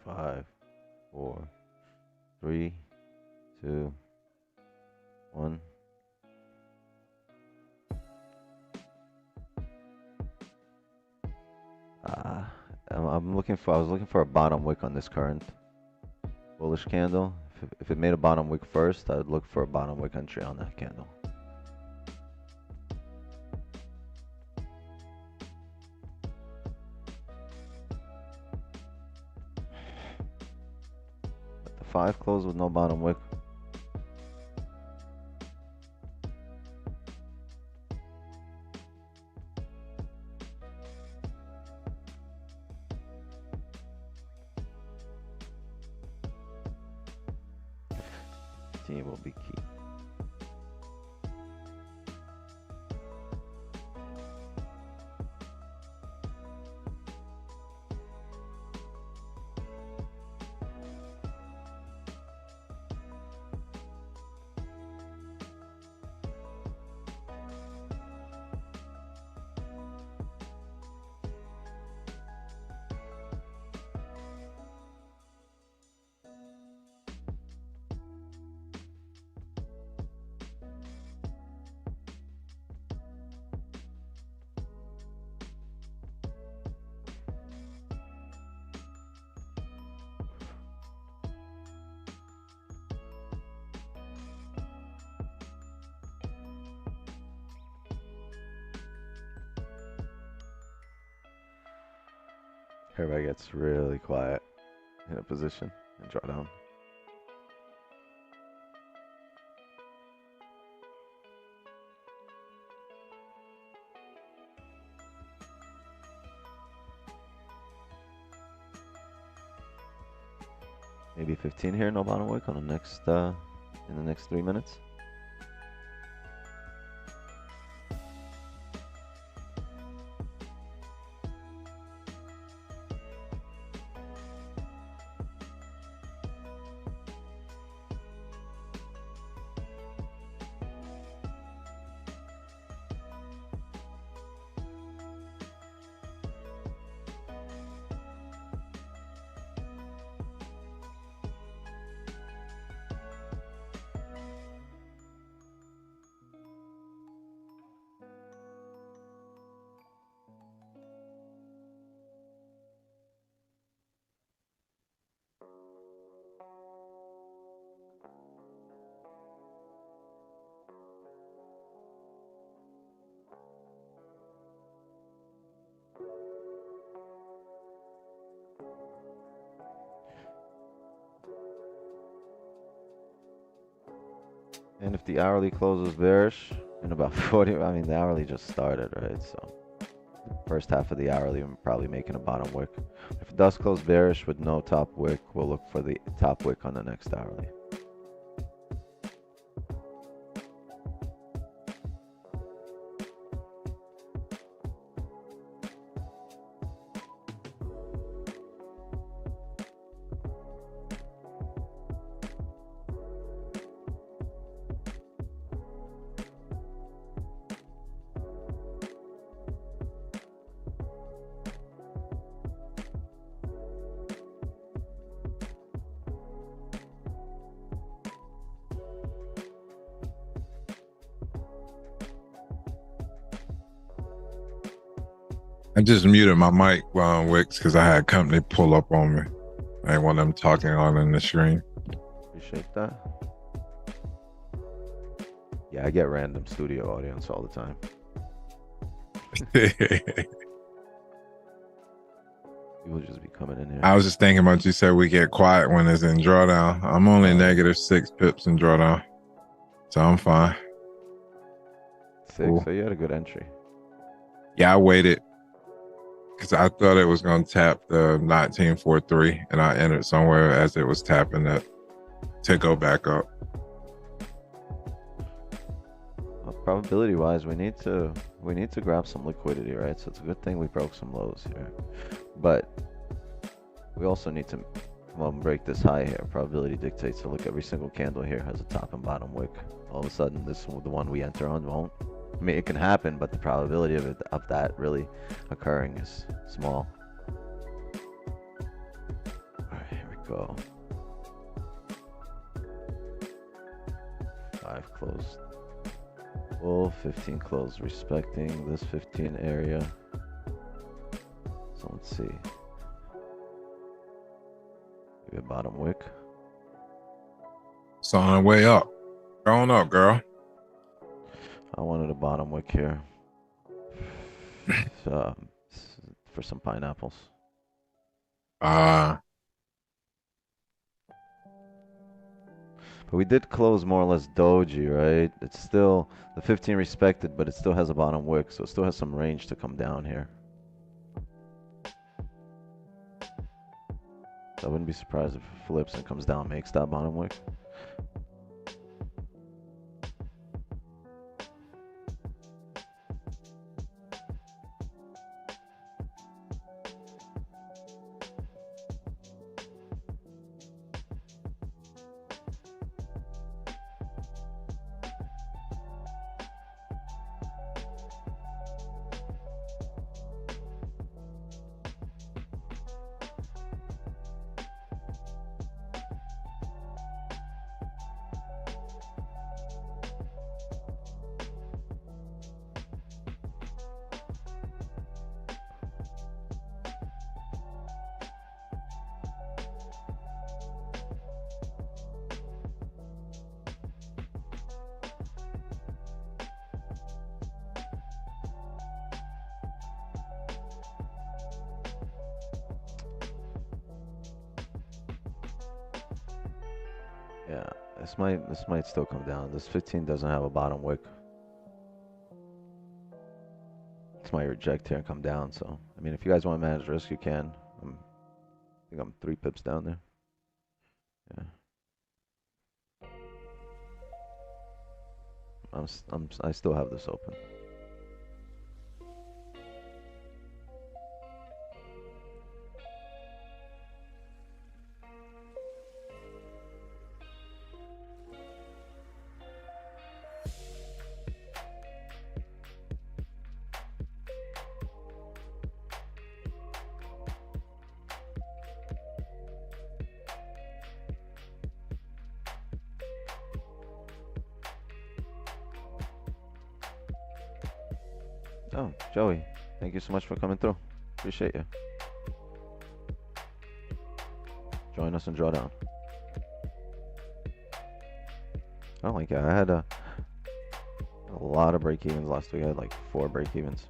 Five, 4, 3, 2, 1. I'm looking for. I was looking for a bottom wick on this current bullish candle. If it made a bottom wick first, I'd look for a bottom wick entry on that candle. But the 5 closed with no bottom wick. Team will be key. Everybody gets really quiet in a position and draw down. Maybe 15 here, no bottom wick on the next in the next 3 minutes. And if the hourly closes bearish in about 40, I mean, the hourly just started, right? So first half of the hourly, I'm probably making a bottom wick. If it does close bearish with no top wick, we'll look for the top wick on the next hourly. I just muted my mic, Wix, because I had company pull up on me. I didn't want them talking on in the screen. Appreciate that. Yeah, I get random studio audience all the time. People just be coming in here. I was just thinking about, you said we get quiet when it's in drawdown. I'm only -6 pips in drawdown, so I'm fine. 6, Cool. so you had a good entry. Yeah, I waited because I thought it was going to tap the 1943, and I entered somewhere as it was tapping that to go back up. Well, probability wise, we need to grab some liquidity, right? So it's a good thing we broke some lows here, but we also need to break this high here. Probability dictates to look, every single candle here has a top and bottom wick. All of a sudden, this the one we enter on won't. I mean, it can happen, but the probability of that really occurring is small. All right, here we go. 5 closed. Full 15 closed, respecting this 15 area. So let's see. Maybe a bottom wick. It's on the way up. Going up, girl. I wanted a bottom wick here. For some pineapples. Uh, But we did close more or less doji, right? It's still the 15 respected, but it still has a bottom wick, so it still has some range to come down here. So I wouldn't be surprised if it flips and comes down, makes that bottom wick. Yeah, this might still come down. This 15 doesn't have a bottom wick. This might reject here and come down. So I mean, if you guys want to manage risk, you can. I think I'm 3 pips down there. Yeah. I still have this open. Oh, Joey, thank you so much for coming through. Appreciate you. Join us in drawdown. Oh my god, I had a lot of break-evens last week. I had like 4 break-evens.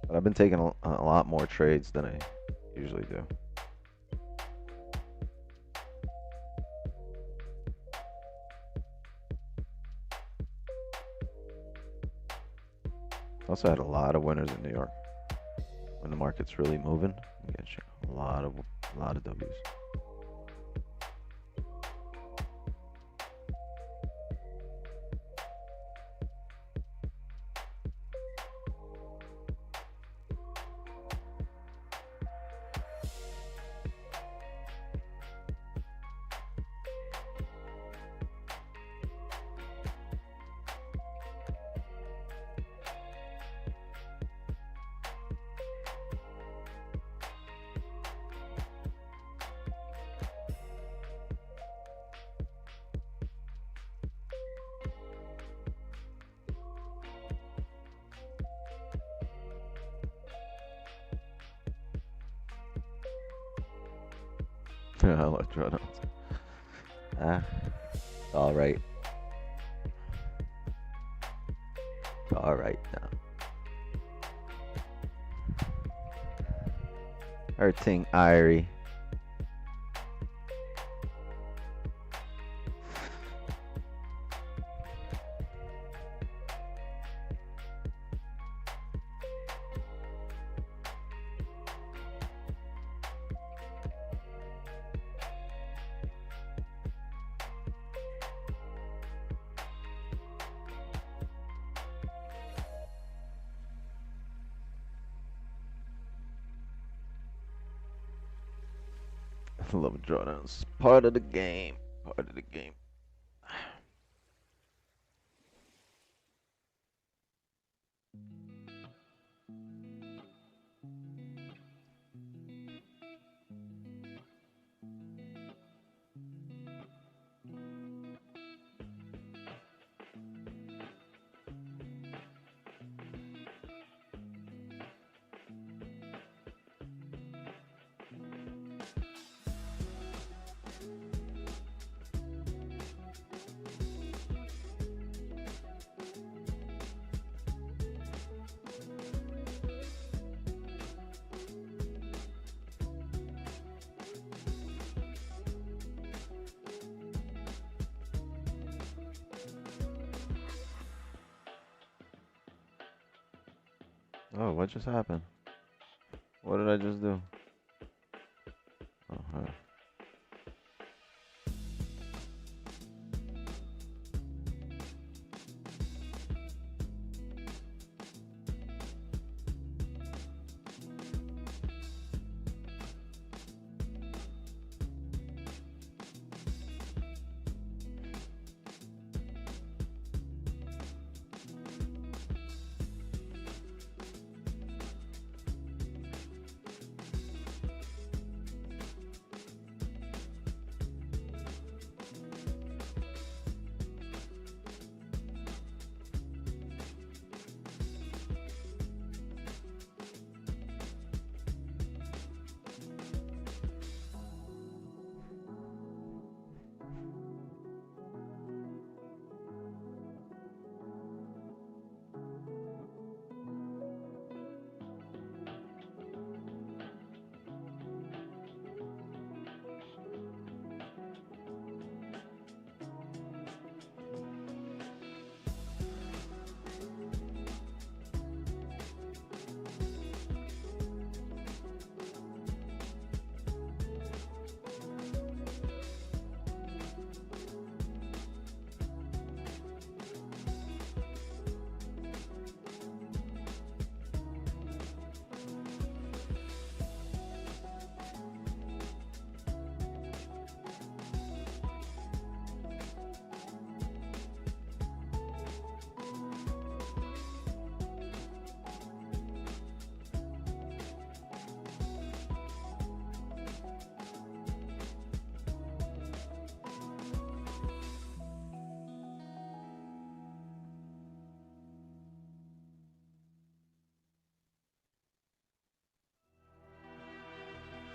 But I've been taking a lot more trades than I usually do. Also had a lot of winners in New York. When the market's really moving, you get a lot of W's. I love drawdowns. It's all right. It's all right now. Hurting Irie. I love drawdowns. Part of the game. Part of the game. Oh, what just happened? What did I just do? Oh, huh.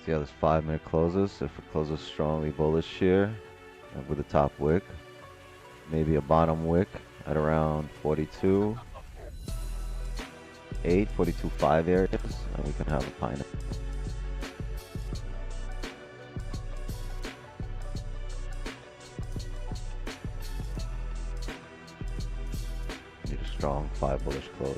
See how this 5-minute closes? If it closes strongly bullish here with a top wick, maybe a bottom wick at around 42.8, 42.5 areas, and we can have a pineapple. Need a strong 5 bullish close.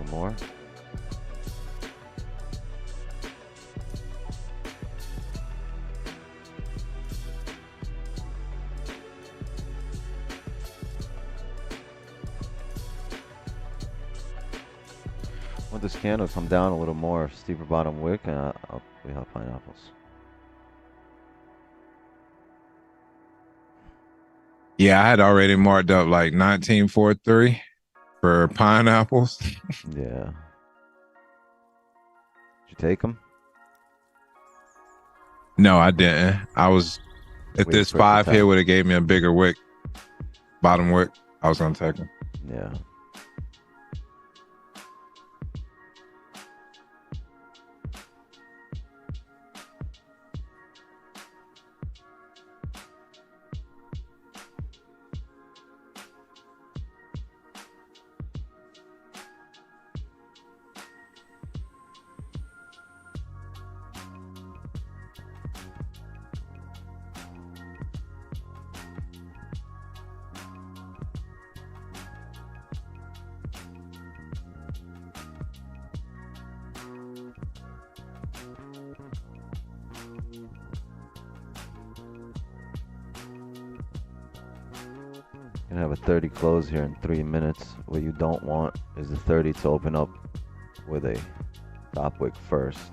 more. Want this candle to come down a little more, steeper bottom wick, and we have pineapples. Yeah, I had already marked up like 1943 for pineapples. Yeah. Did you take them? No, I didn't. I was, if Waiting this for it to 5 here tap. would have gave me a bigger wick, bottom wick, I was gonna take them. Yeah. Gonna have a 30 close here in 3 minutes. What you don't want is the 30 to open up with a top wick first.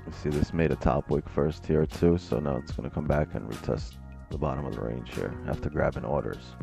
You see this made a top wick first here too, so now it's gonna come back and retest the bottom of the range here after grabbing orders.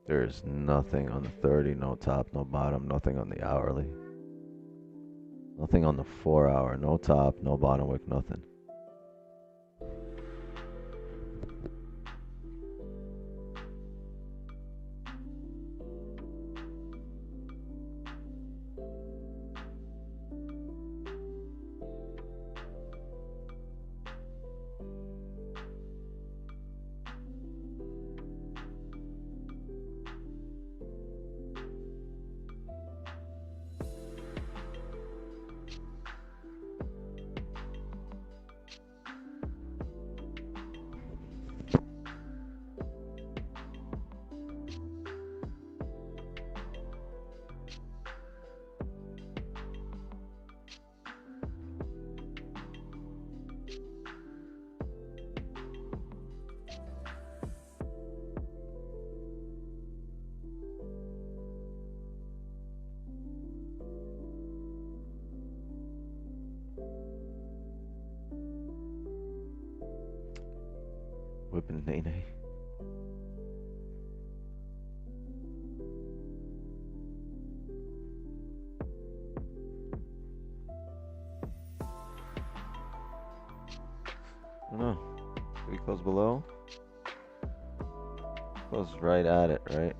There's nothing on the 30, no top, no bottom, nothing on the hourly. Nothing on the 4 hour, no top, no bottom wick, nothing. Whipping Nene. I don't know. Pretty close below. closed right at it, right?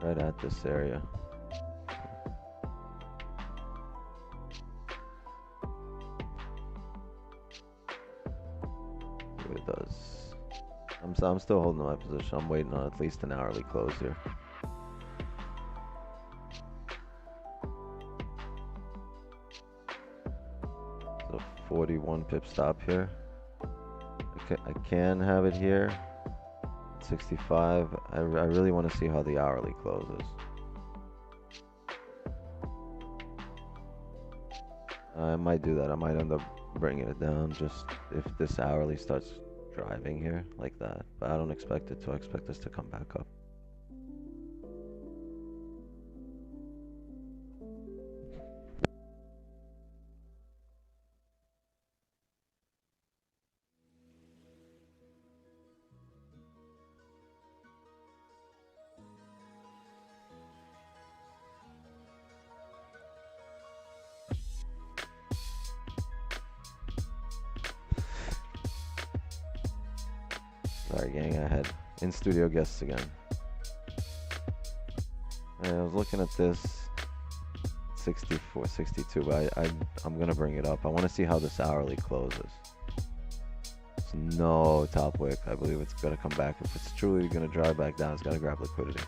Right at this area. See what it does. I'm still holding my position. I'm waiting on at least an hourly close here. So 41 pip stop here. I can have it here. 65. I really want to see how the hourly closes. I might do that. I might end up bringing it down just if this hourly starts driving here like that. But I don't expect it to. I expect this to come back up. Sorry, gang, I had in-studio guests again. And I was looking at this 64, 62, but I'm gonna bring it up. I want to see how this hourly closes. It's no top wick. I believe it's gonna come back. If it's truly gonna drive back down, it's gotta grab liquidity.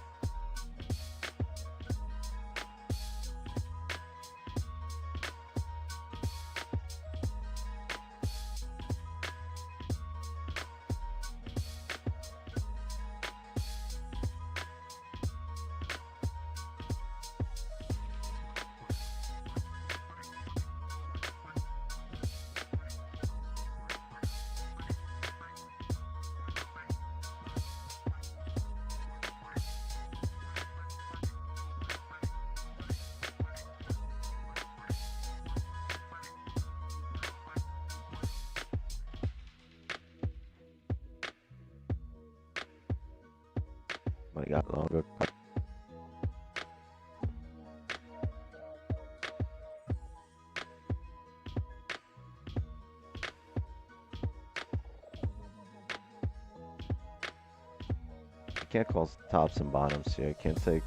But it got longer. Can't call tops and bottoms here. Can't take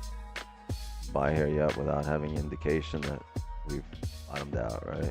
buy here yet without having indication that we've bottomed out, right?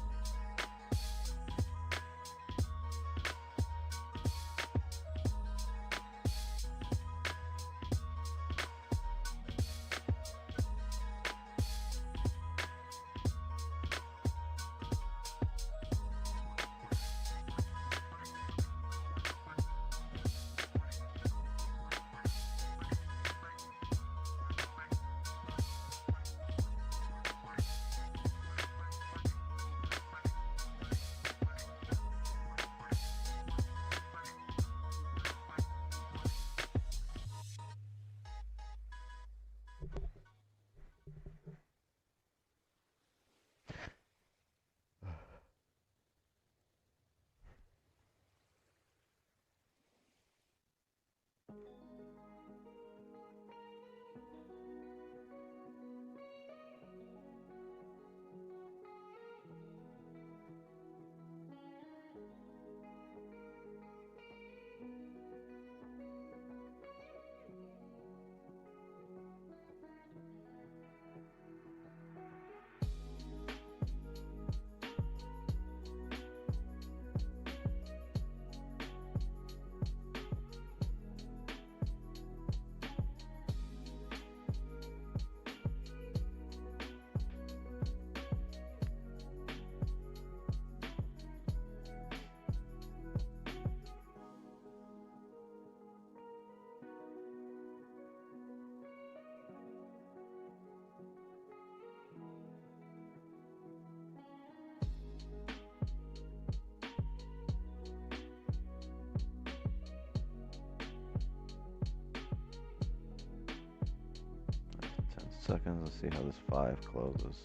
Seconds. Let's see how this 5 closes.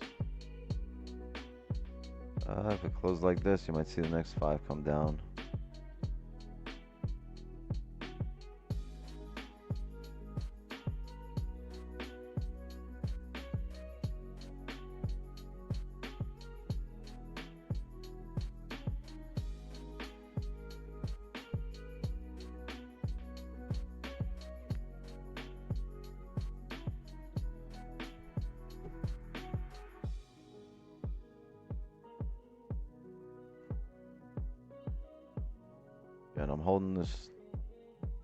If it closed like this, you might see the next 5 come down. And I'm holding this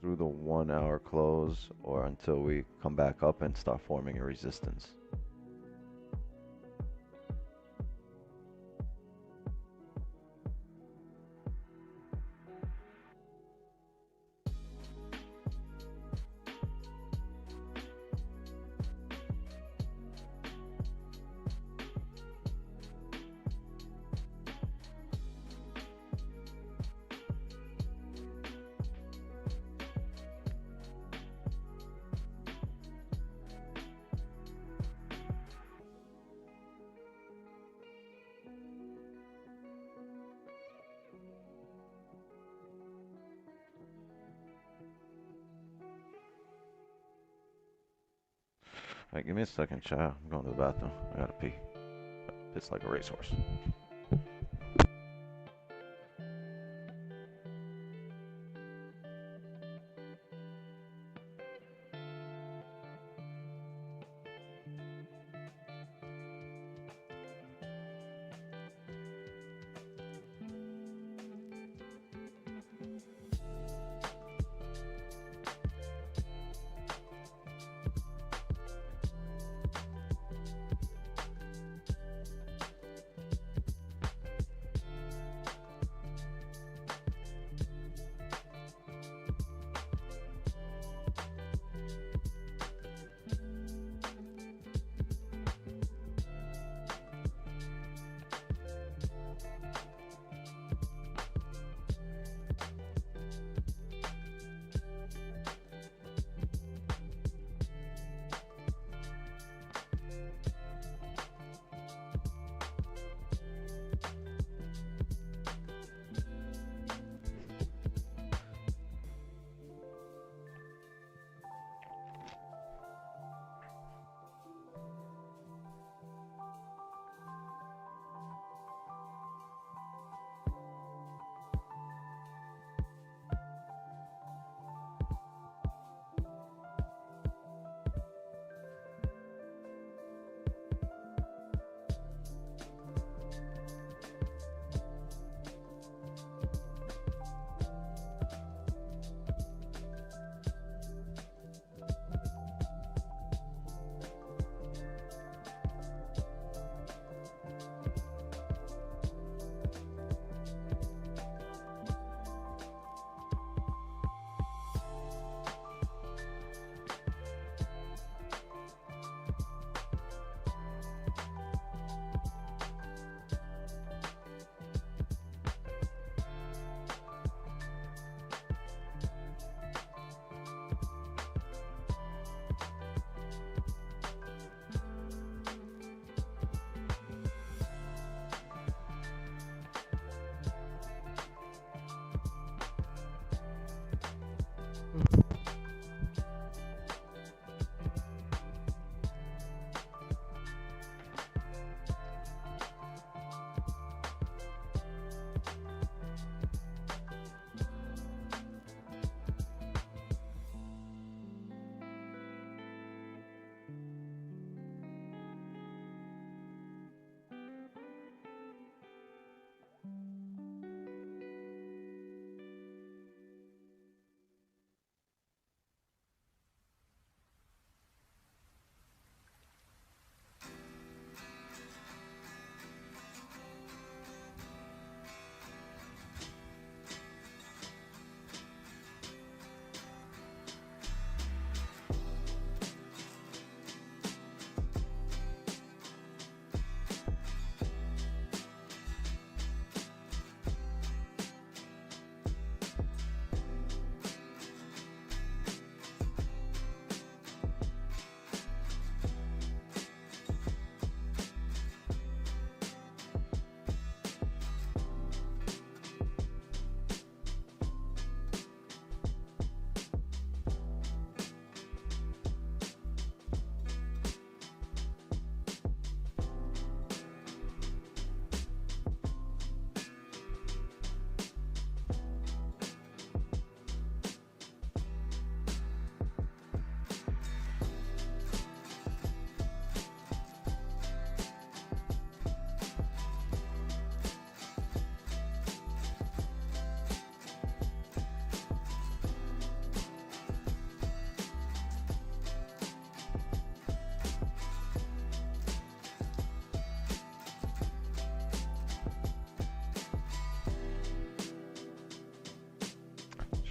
through the 1 hour close or until we come back up and start forming a resistance. Alright, give me a second, child. I'm going to the bathroom. I gotta pee. It's like a racehorse.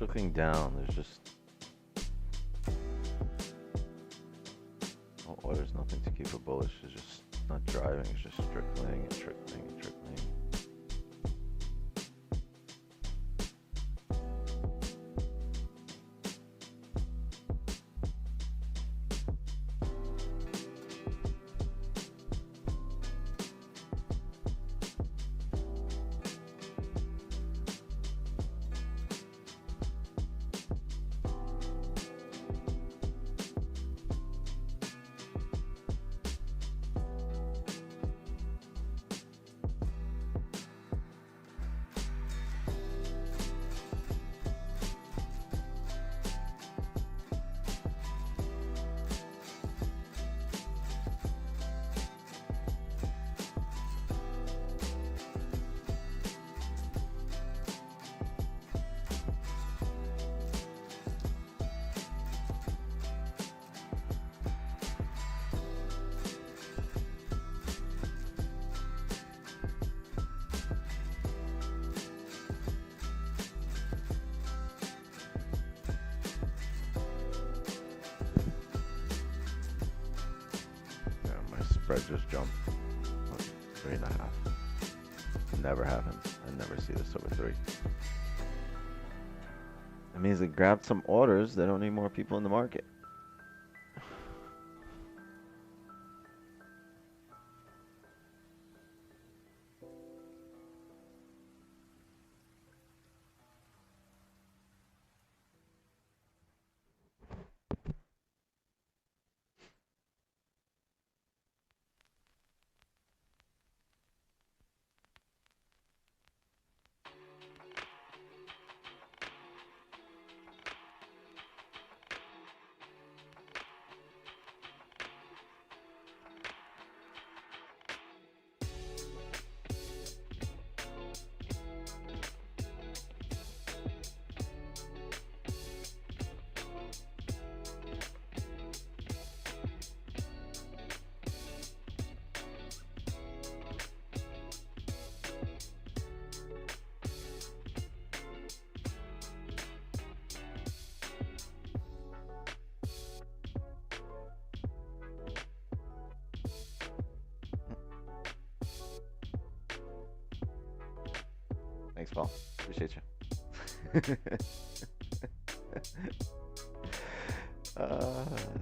trickling down. There's just no orders, nothing to keep it bullish. It's just not driving. It's just trickling and trickling and trickling. Spread just jumped 3.5. Never happens. I never see this over 3. That means they grabbed some orders. They don't need more people in the market. Thanks, Paul. Appreciate you.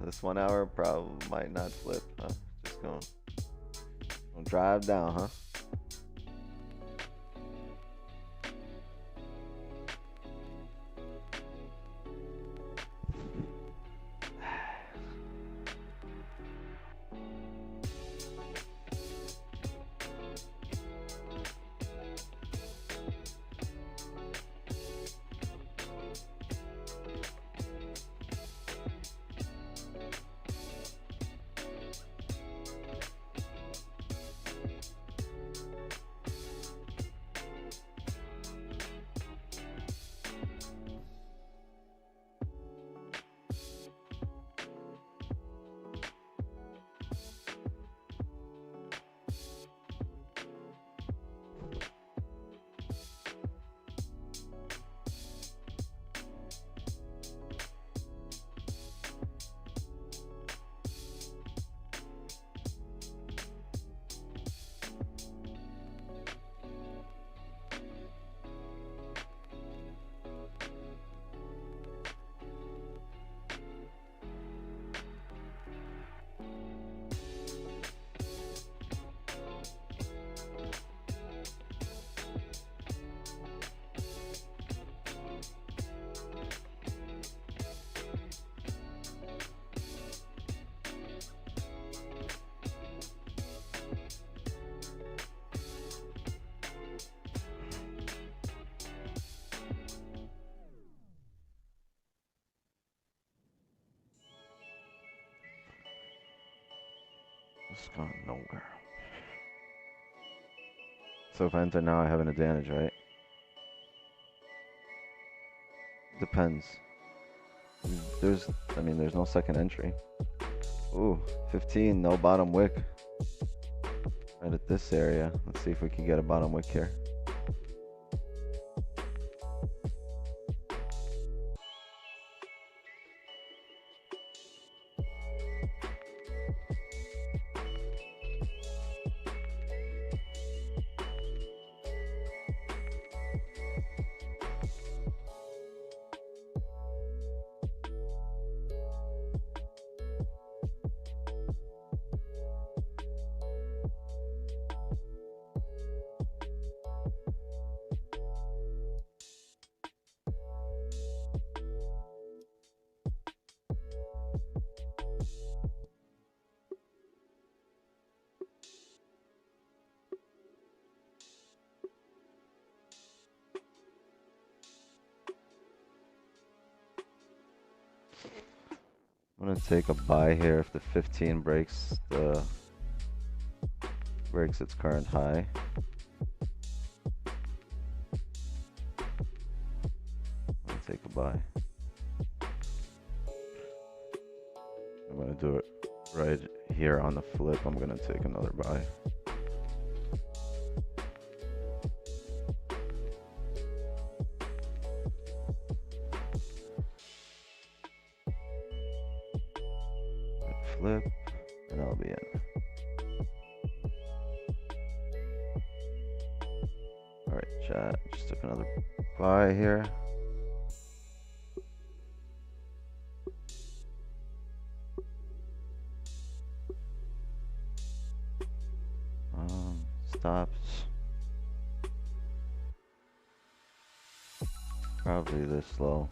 This 1 hour probably might not flip, huh? Just gonna drive down, huh? It's going nowhere. So if I enter now, I have an advantage, right? Depends. There's no second entry. Ooh, 15, no bottom wick. Right at this area. Let's see if we can get a bottom wick here. gonna take a buy here if the 15 breaks its current high. I'm gonna take a buy. I'm gonna do it right here on the flip. I'm gonna take another buy. Flip, and I'll be in. Alright, chat. Just took another buy here. Stops. Probably this low.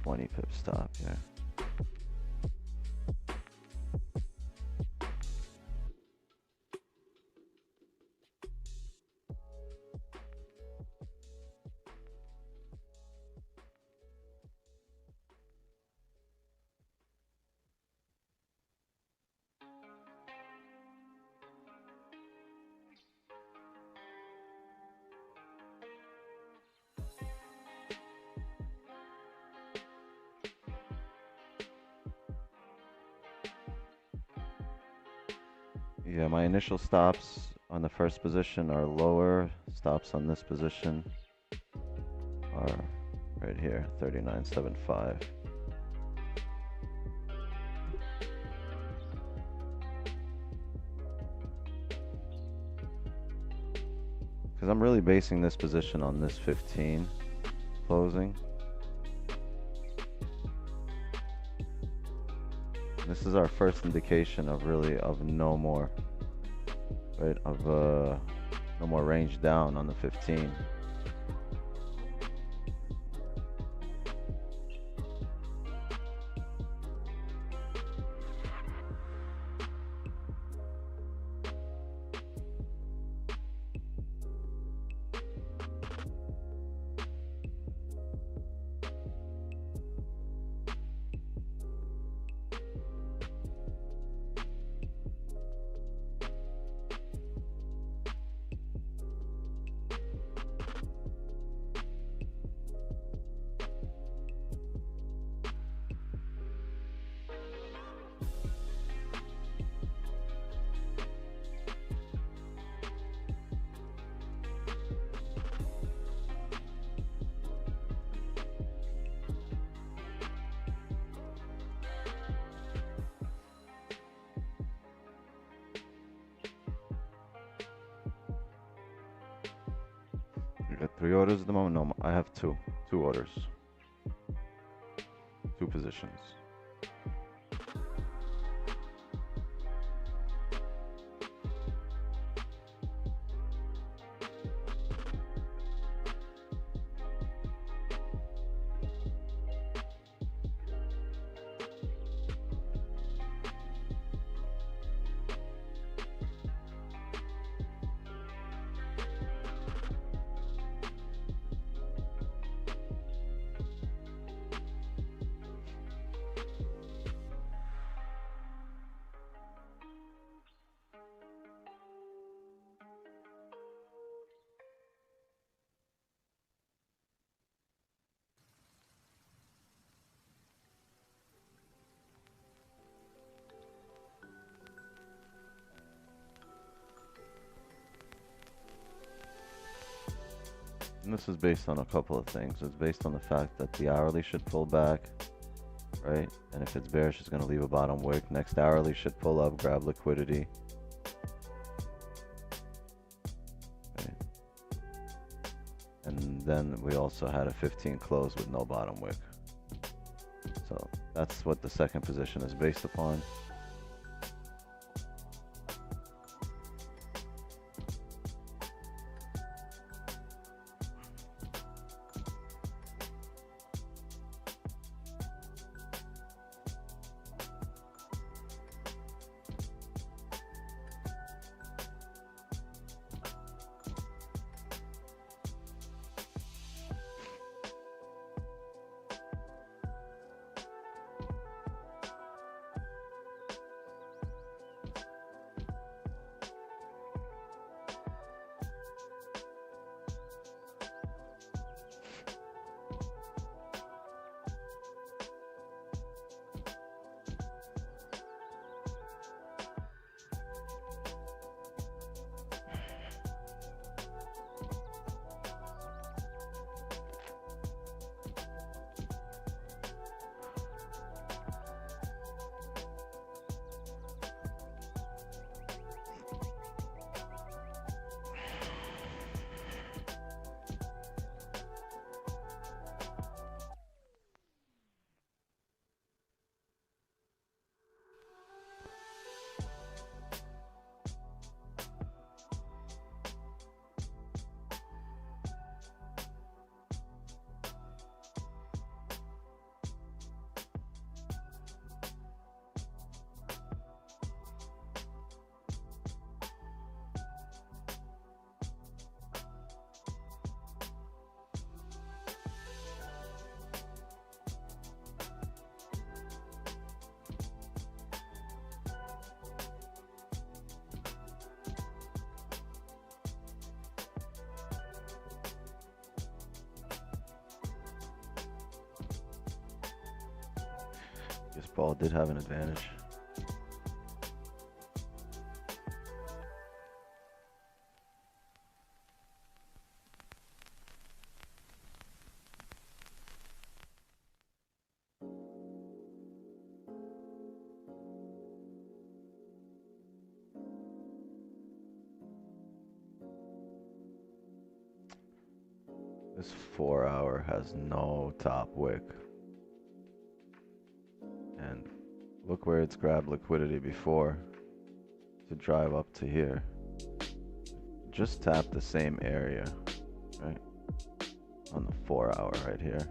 $20 pip stop here. Yeah, my initial stops on the first position are lower. Stops on this position are right here, 39.75. Because I'm really basing this position on this 15 closing. This is our first indication of really of no more, right? Of no more range down on the 15. You got 3 orders at the moment? No, I have 2 orders. 2 positions. And this is based on a couple of things. It's based on the fact that the hourly should pull back, right? And if it's bearish, it's going to leave a bottom wick. Next hourly should pull up, grab liquidity. Okay. And then we also had a 15 close with no bottom wick. So that's what the second position is based upon. Guess Paul did have an advantage. This 4 hour has no top wick. And look where it's grabbed liquidity before to drive up to here. Just tap the same area, right? On the 4 hour right here.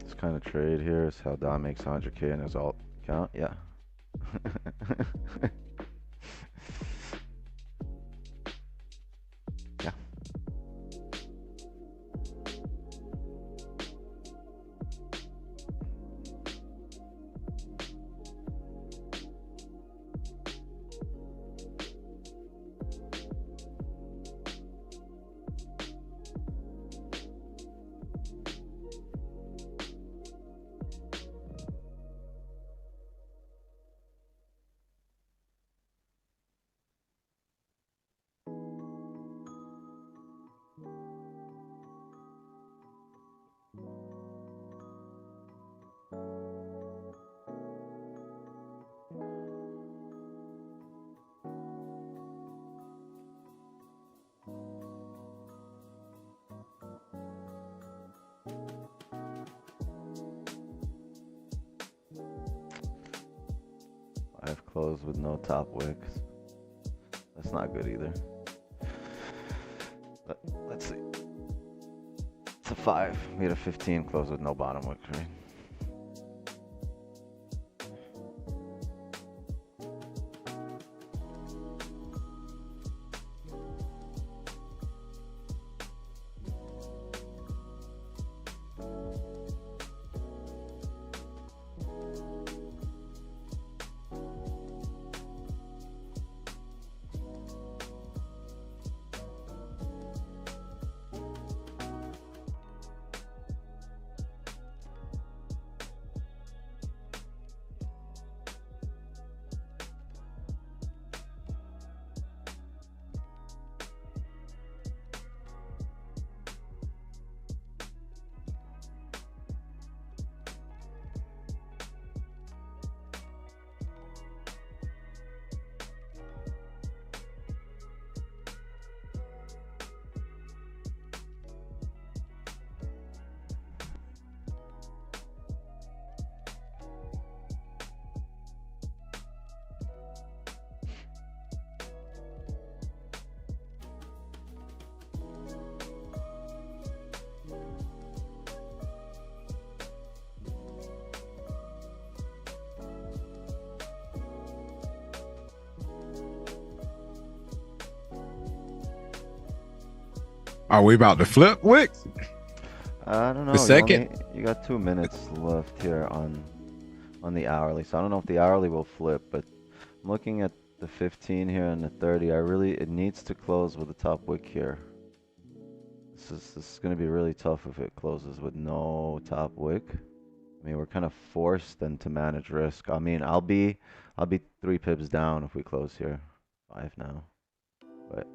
This kind of trade here is how Don makes 100K in his alt account. Yeah. Yeah. I've closed with no top wicks. That's not good either. But let's see. It's a 5. We had a 15 close with no bottom wick, right? Are we about to flip, Wick? I don't know. The second? You got 2 minutes left here on the hourly. So I don't know if the hourly will flip, but I'm looking at the 15 here and the 30. It needs to close with the top wick here. This is going to be really tough if it closes with no top wick. I mean, we're kind of forced then to manage risk. I mean, I'll be 3 pips down if we close here. 5 now. But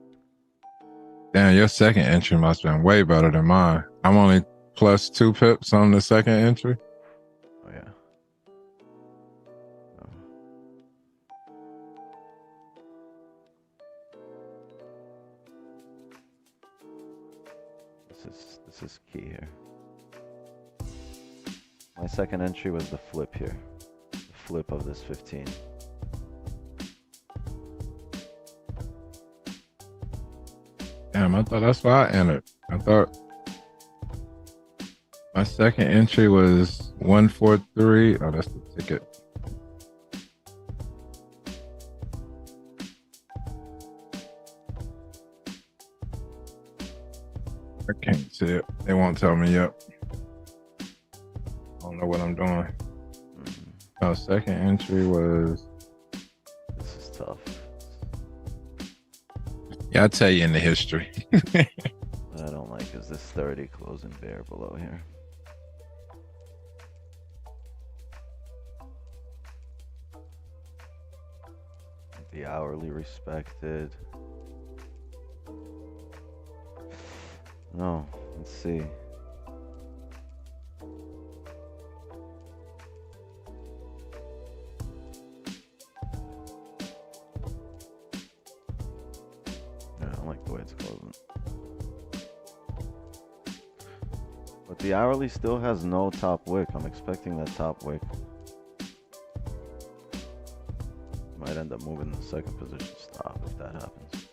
Damn, your second entry must have been way better than mine. I'm only plus 2 pips on the second entry. Oh yeah. Oh. This is key here. My second entry was the flip here. The flip of this 15. Damn, I thought that's why I entered. I thought my second entry was 143. Oh, that's the ticket. I can't see it. They won't tell me yet. I don't know what I'm doing. Oh, second entry was. This is tough. Yeah, I'll tell you in the history. What I don't like is this 30 closing bear below here. The hourly respected. No, let's see. I don't like the way it's closing. But the hourly still has no top wick. I'm expecting that top wick. Might end up moving the second position stop if that happens.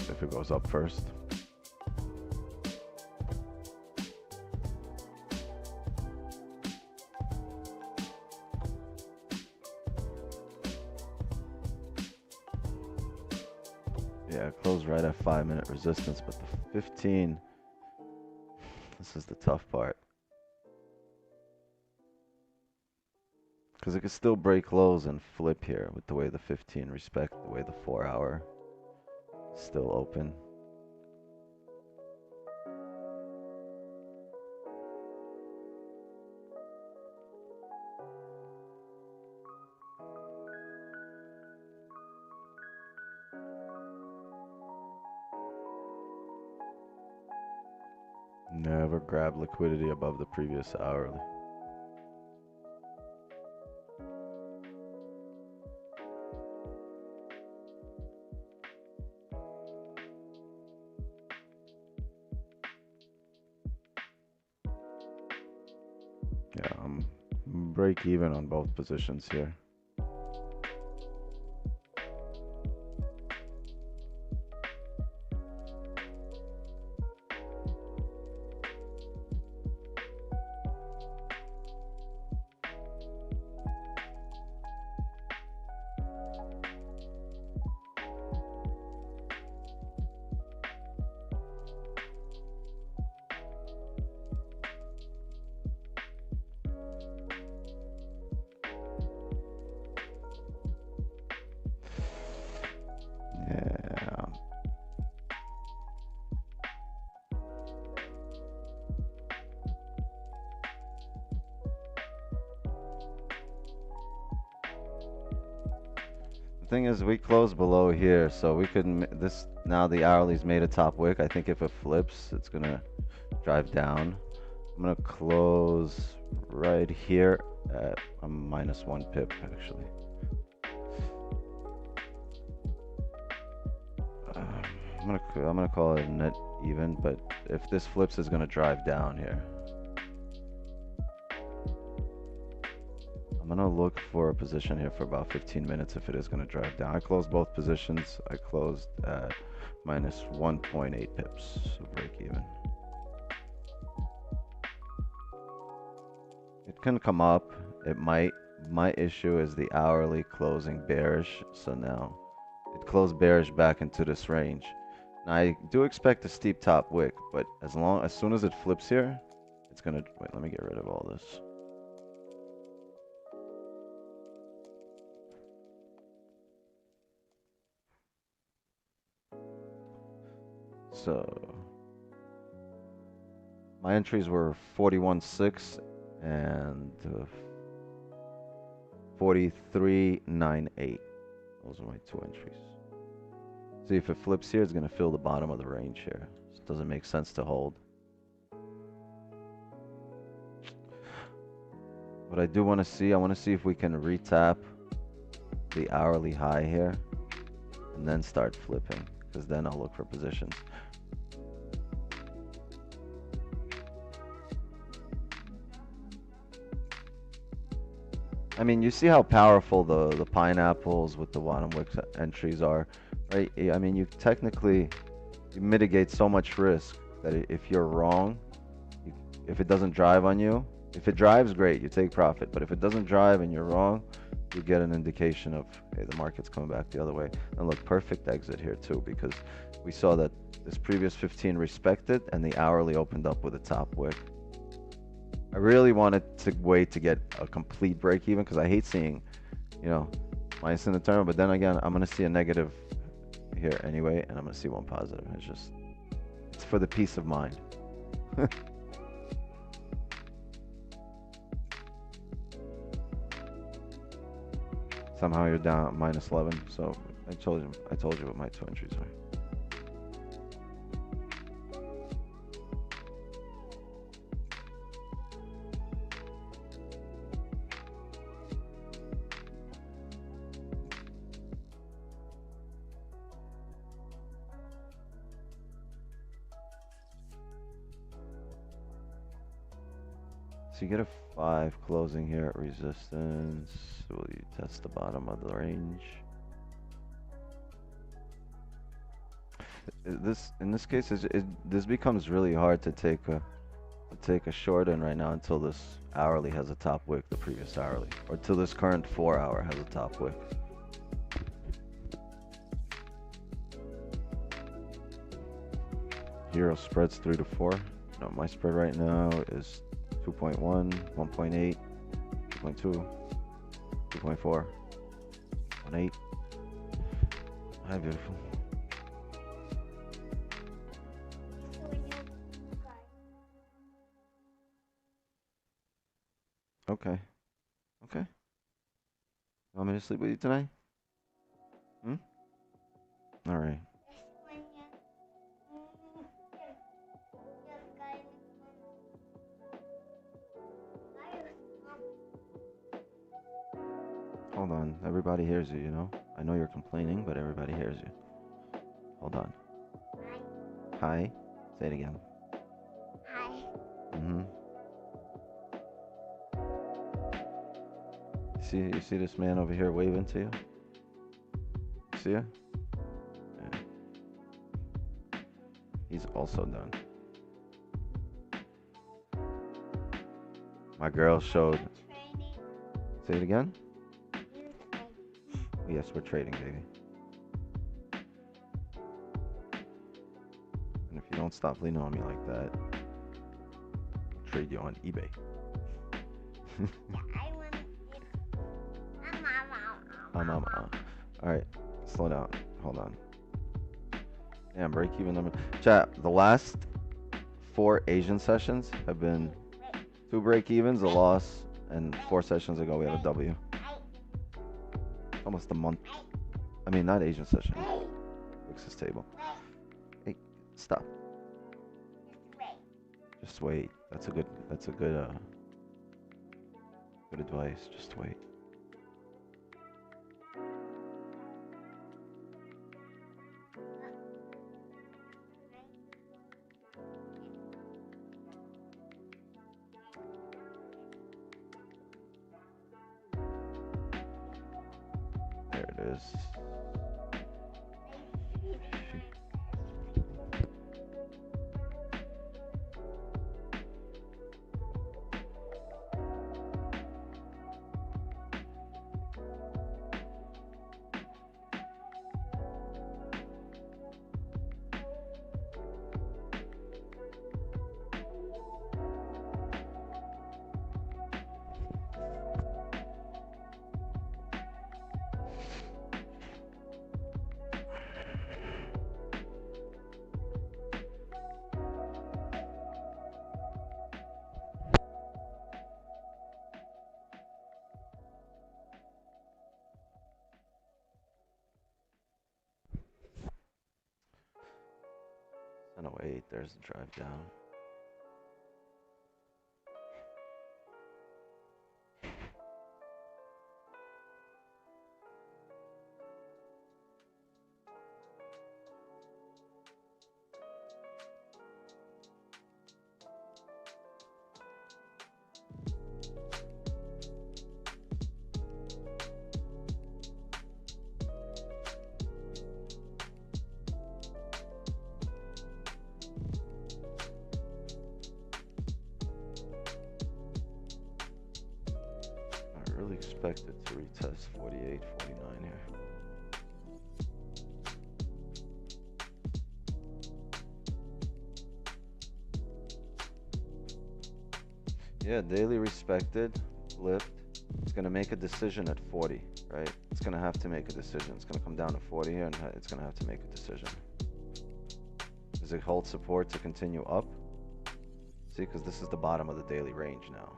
If it goes up first. Yeah, close right at 5-minute resistance, but the 15, this is the tough part. Because it could still break lows and flip here with the way the 15 respect, the way the 4-hour is still open. Never grab liquidity above the previous hourly. Yeah, I'm break even on both positions here. Yeah. The thing is, we closed below here, so we could this now the hourly's made a top wick. I think if it flips, it's gonna drive down. I'm gonna close right here at a -1 pip actually. I'm gonna call it a net even, but if this flips, it's gonna drive down here. I'm gonna look for a position here for about 15 minutes if it is gonna drive down. I closed both positions. I closed at -1.8 pips, so break even. It can come up. It might. My issue is the hourly closing bearish, so now it closed bearish back into this range. Now I do expect a steep top wick, but as soon as it flips here, it's gonna wait. Let me get rid of all this. So my entries were 41.6 and 43.98. Those are my 2 entries. See, if it flips here, it's going to fill the bottom of the range here. It doesn't make sense to hold. What I do want to see, I want to see if we can retap the hourly high here and then start flipping, because then I'll look for positions. I mean, you see how powerful the pineapples with the bottom wick entries are, right? I mean, you technically, you mitigate so much risk that if you're wrong, if it doesn't drive on you, if it drives, great, you take profit. But if it doesn't drive and you're wrong, you get an indication of, hey, the market's coming back the other way. And look, perfect exit here too, because we saw that this previous 15 respected and the hourly opened up with a top wick. I really wanted to wait to get a complete break even, because I hate seeing, you know, minus in the terminal. But then again, I'm going to see a negative here anyway, and I'm going to see one positive. It's for the peace of mind. Somehow you're down minus 11, so I told you what my 2 entries are. So you get a 5 closing here at resistance. Will you test the bottom of the range? In this case, this becomes really hard to take a short in right now until this hourly has a top wick, the previous hourly, or till this current 4 hour has a top wick. Euro spreads 3 to 4. No, my spread right now is 2.1, 1.8, 2.2, 2.4, 1.8. Hi, beautiful. Okay. Okay. Want me to sleep with you tonight? All right. Hold on. Everybody hears you, you know? I know you're complaining, but everybody hears you. Hold on. Hi. Say it again. Hi. You see this man over here waving to you? See ya? Yeah. He's also done. My girl showed. Say it again? Yes, we're trading, baby. And if you don't stop leaning on me like that, I'll trade you on eBay. Alright, slow down. Hold on. Damn, break even number. Chat, the last 4 Asian sessions have been 2 break evens, a loss, and 4 sessions ago we had a W. Almost a month. I mean, not Asian session. Fix this table. Hey, stop. Just wait. That's a good good advice. Just wait. There it is. 108. There's the drive down. I really expect it to retest 48, 49 here. Yeah, daily respected, lift. It's gonna make a decision at 40, right? It's gonna have to make a decision. It's gonna come down to 40 here, and it's gonna have to make a decision. Does it hold support to continue up? See, because this is the bottom of the daily range now.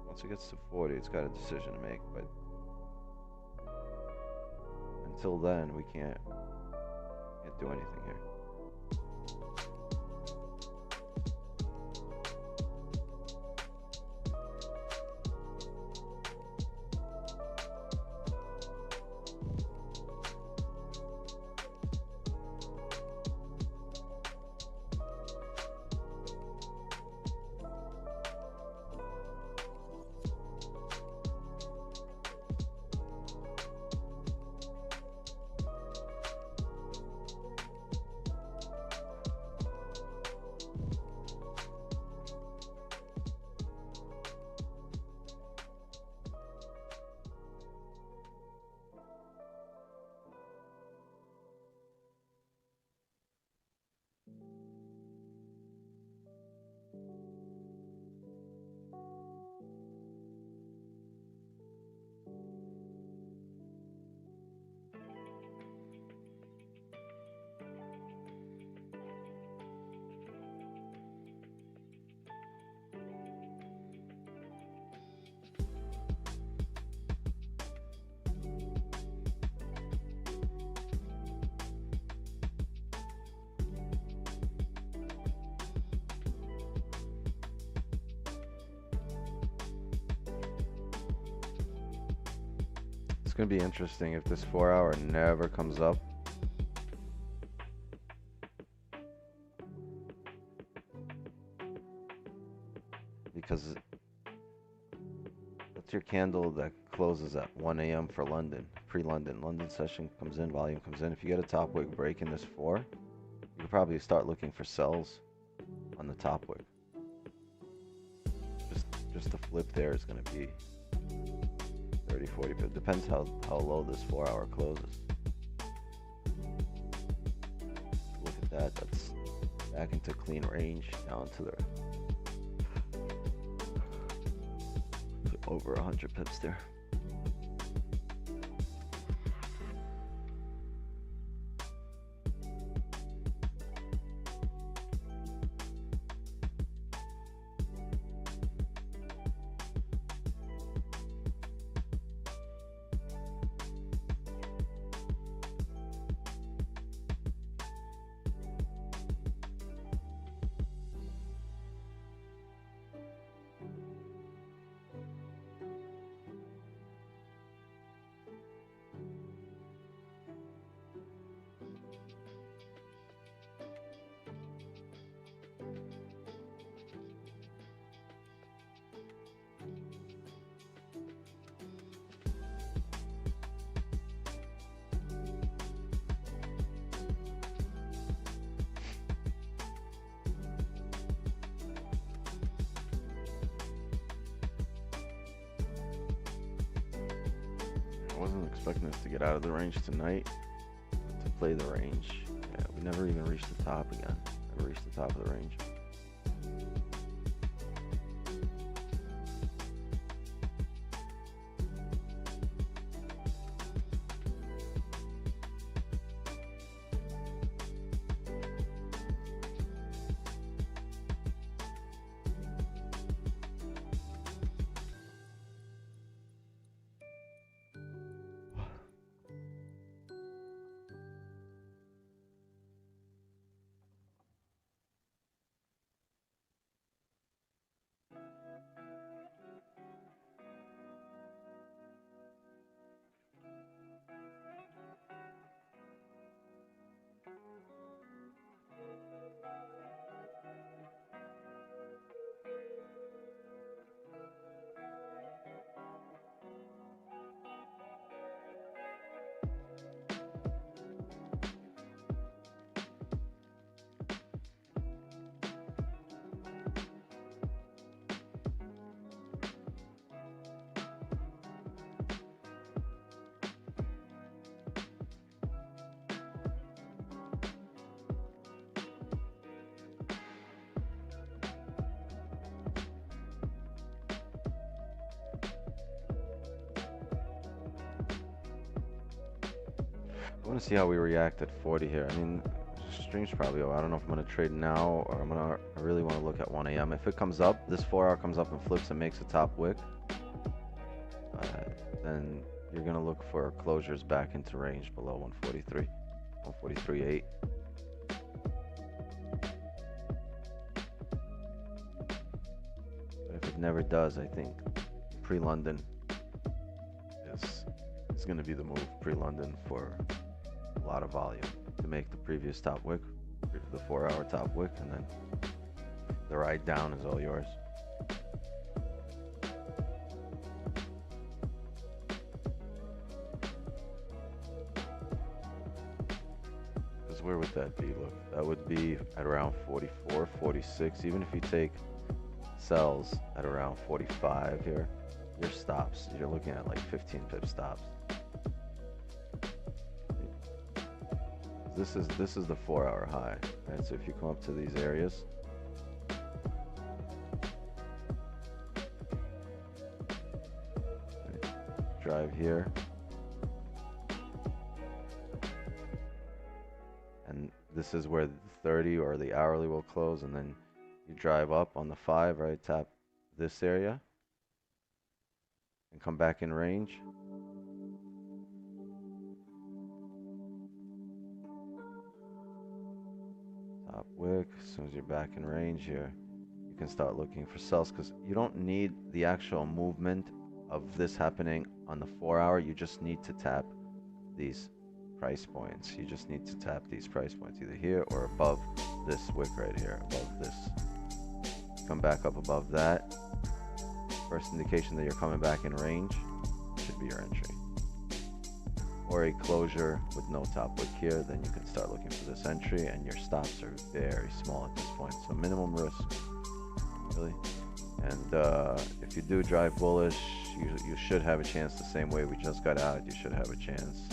Once it gets to 40, it's got a decision to make, but until then, we can't do anything here. It's gonna be interesting if this 4-hour never comes up. Because that's your candle that closes at 1 a.m. for London, pre-London. London session comes in, volume comes in. If you get a top wick break in this 4, you could probably start looking for sells on the top wick. Just the flip there is gonna be 30, 40, but it depends how low this 4-hour closes. Look at that, that's back into clean range, down to the over 100 pips there. I wasn't expecting us to get out of the range tonight, to play the range. Yeah, we never even reached the top again. Never reached the top of the range. I want to see how we react at 40 here. I mean, stream's probably over. I don't know if I'm going to trade now or I really want to look at 1 a.m. If it comes up, this 4 hour comes up and flips and makes a top wick, uh, then you're going to look for closures back into range below 143, 143.8. But if it never does, I think pre-London is going to be the move. Pre-London for a lot of volume to make the previous top wick, the 4 hour top wick, and then the ride down is all yours. Because where would that be? Look, that would be at around 44, 46. Even if you take sells at around 45 here, your stops, you're looking at like 15 pip stops. This is the 4 hour high, right? So if you come up to these areas, drive here, and this is where the 30 or the hourly will close, and then you drive up on the 5, right? Tap this area and come back in range. Top wick. As soon as you're back in range here, you can start looking for sells, because you don't need the actual movement of this happening on the 4 hour. You just need to tap these price points. You just need to tap these price points either here or above this wick right here, above this. Come back up above that. First indication that you're coming back in range should be your entry. Or a closure with no top wick here, then you can start looking for this entry, and your stops are very small at this point, so minimum risk, really. And if you do drive bullish, you should have a chance the same way we just got out. You should have a chance,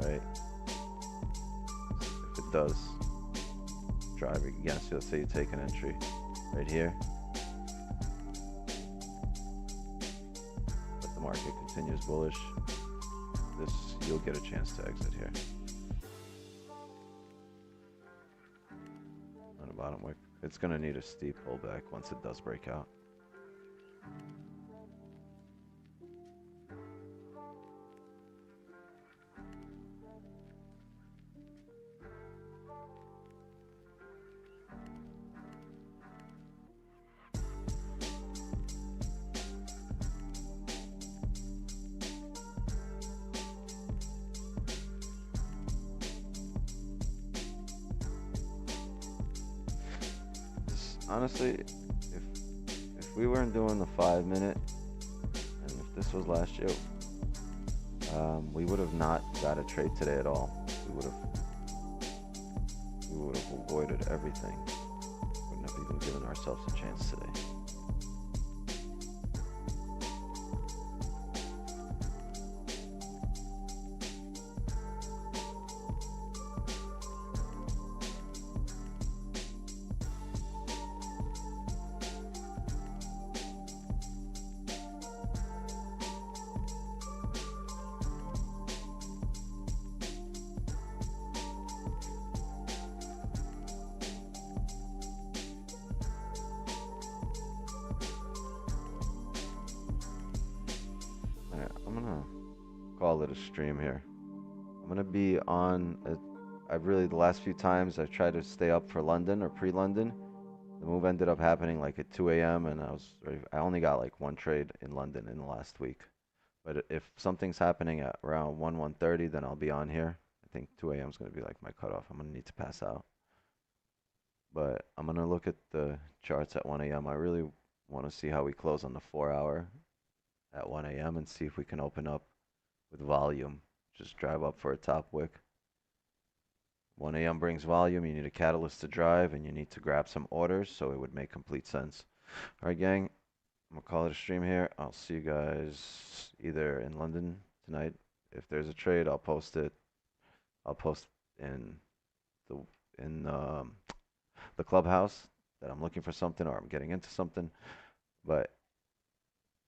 right? If it does drive against you, let's say you take an entry right here, but the market continues bullish, this, you'll get a chance to exit here on the bottom wick. It's going to need a steep pullback once it does break out. Honestly, if we weren't doing the 5 minute, and if this was last year, we would have not got a trade today at all. We would have avoided everything. Wouldn't have even given ourselves a chance today. I'm gonna call it a stream here. I'm gonna be on. I've really, the last few times I've tried to stay up for London or pre-London. The move ended up happening like at 2 a.m. and I only got like one trade in London in the last week. But if something's happening at around 1:30, then I'll be on here. I think 2 a.m. is gonna be like my cutoff. I'm gonna need to pass out. But I'm gonna look at the charts at 1 a.m. I really want to see how we close on the 4 hour at 1 a.m. and see if we can open up with volume. Just drive up for a top wick. 1 a.m. brings volume. You need a catalyst to drive, and you need to grab some orders, so it would make complete sense. All right, gang. I'm gonna call it a stream here. I'll see you guys either in London tonight. If there's a trade, I'll post it. I'll post in the the clubhouse that I'm looking for something or I'm getting into something. But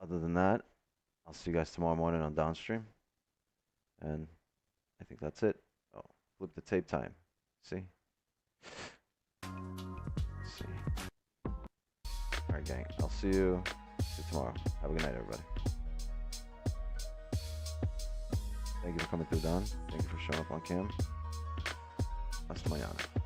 other than that, I'll see you guys tomorrow morning on Downstream. And I think that's it. Flip the tape time. See? Let's see. All right, gang. I'll see you tomorrow. Have a good night, everybody. Thank you for coming through, Don. Thank you for showing up on cam. Hasta mañana.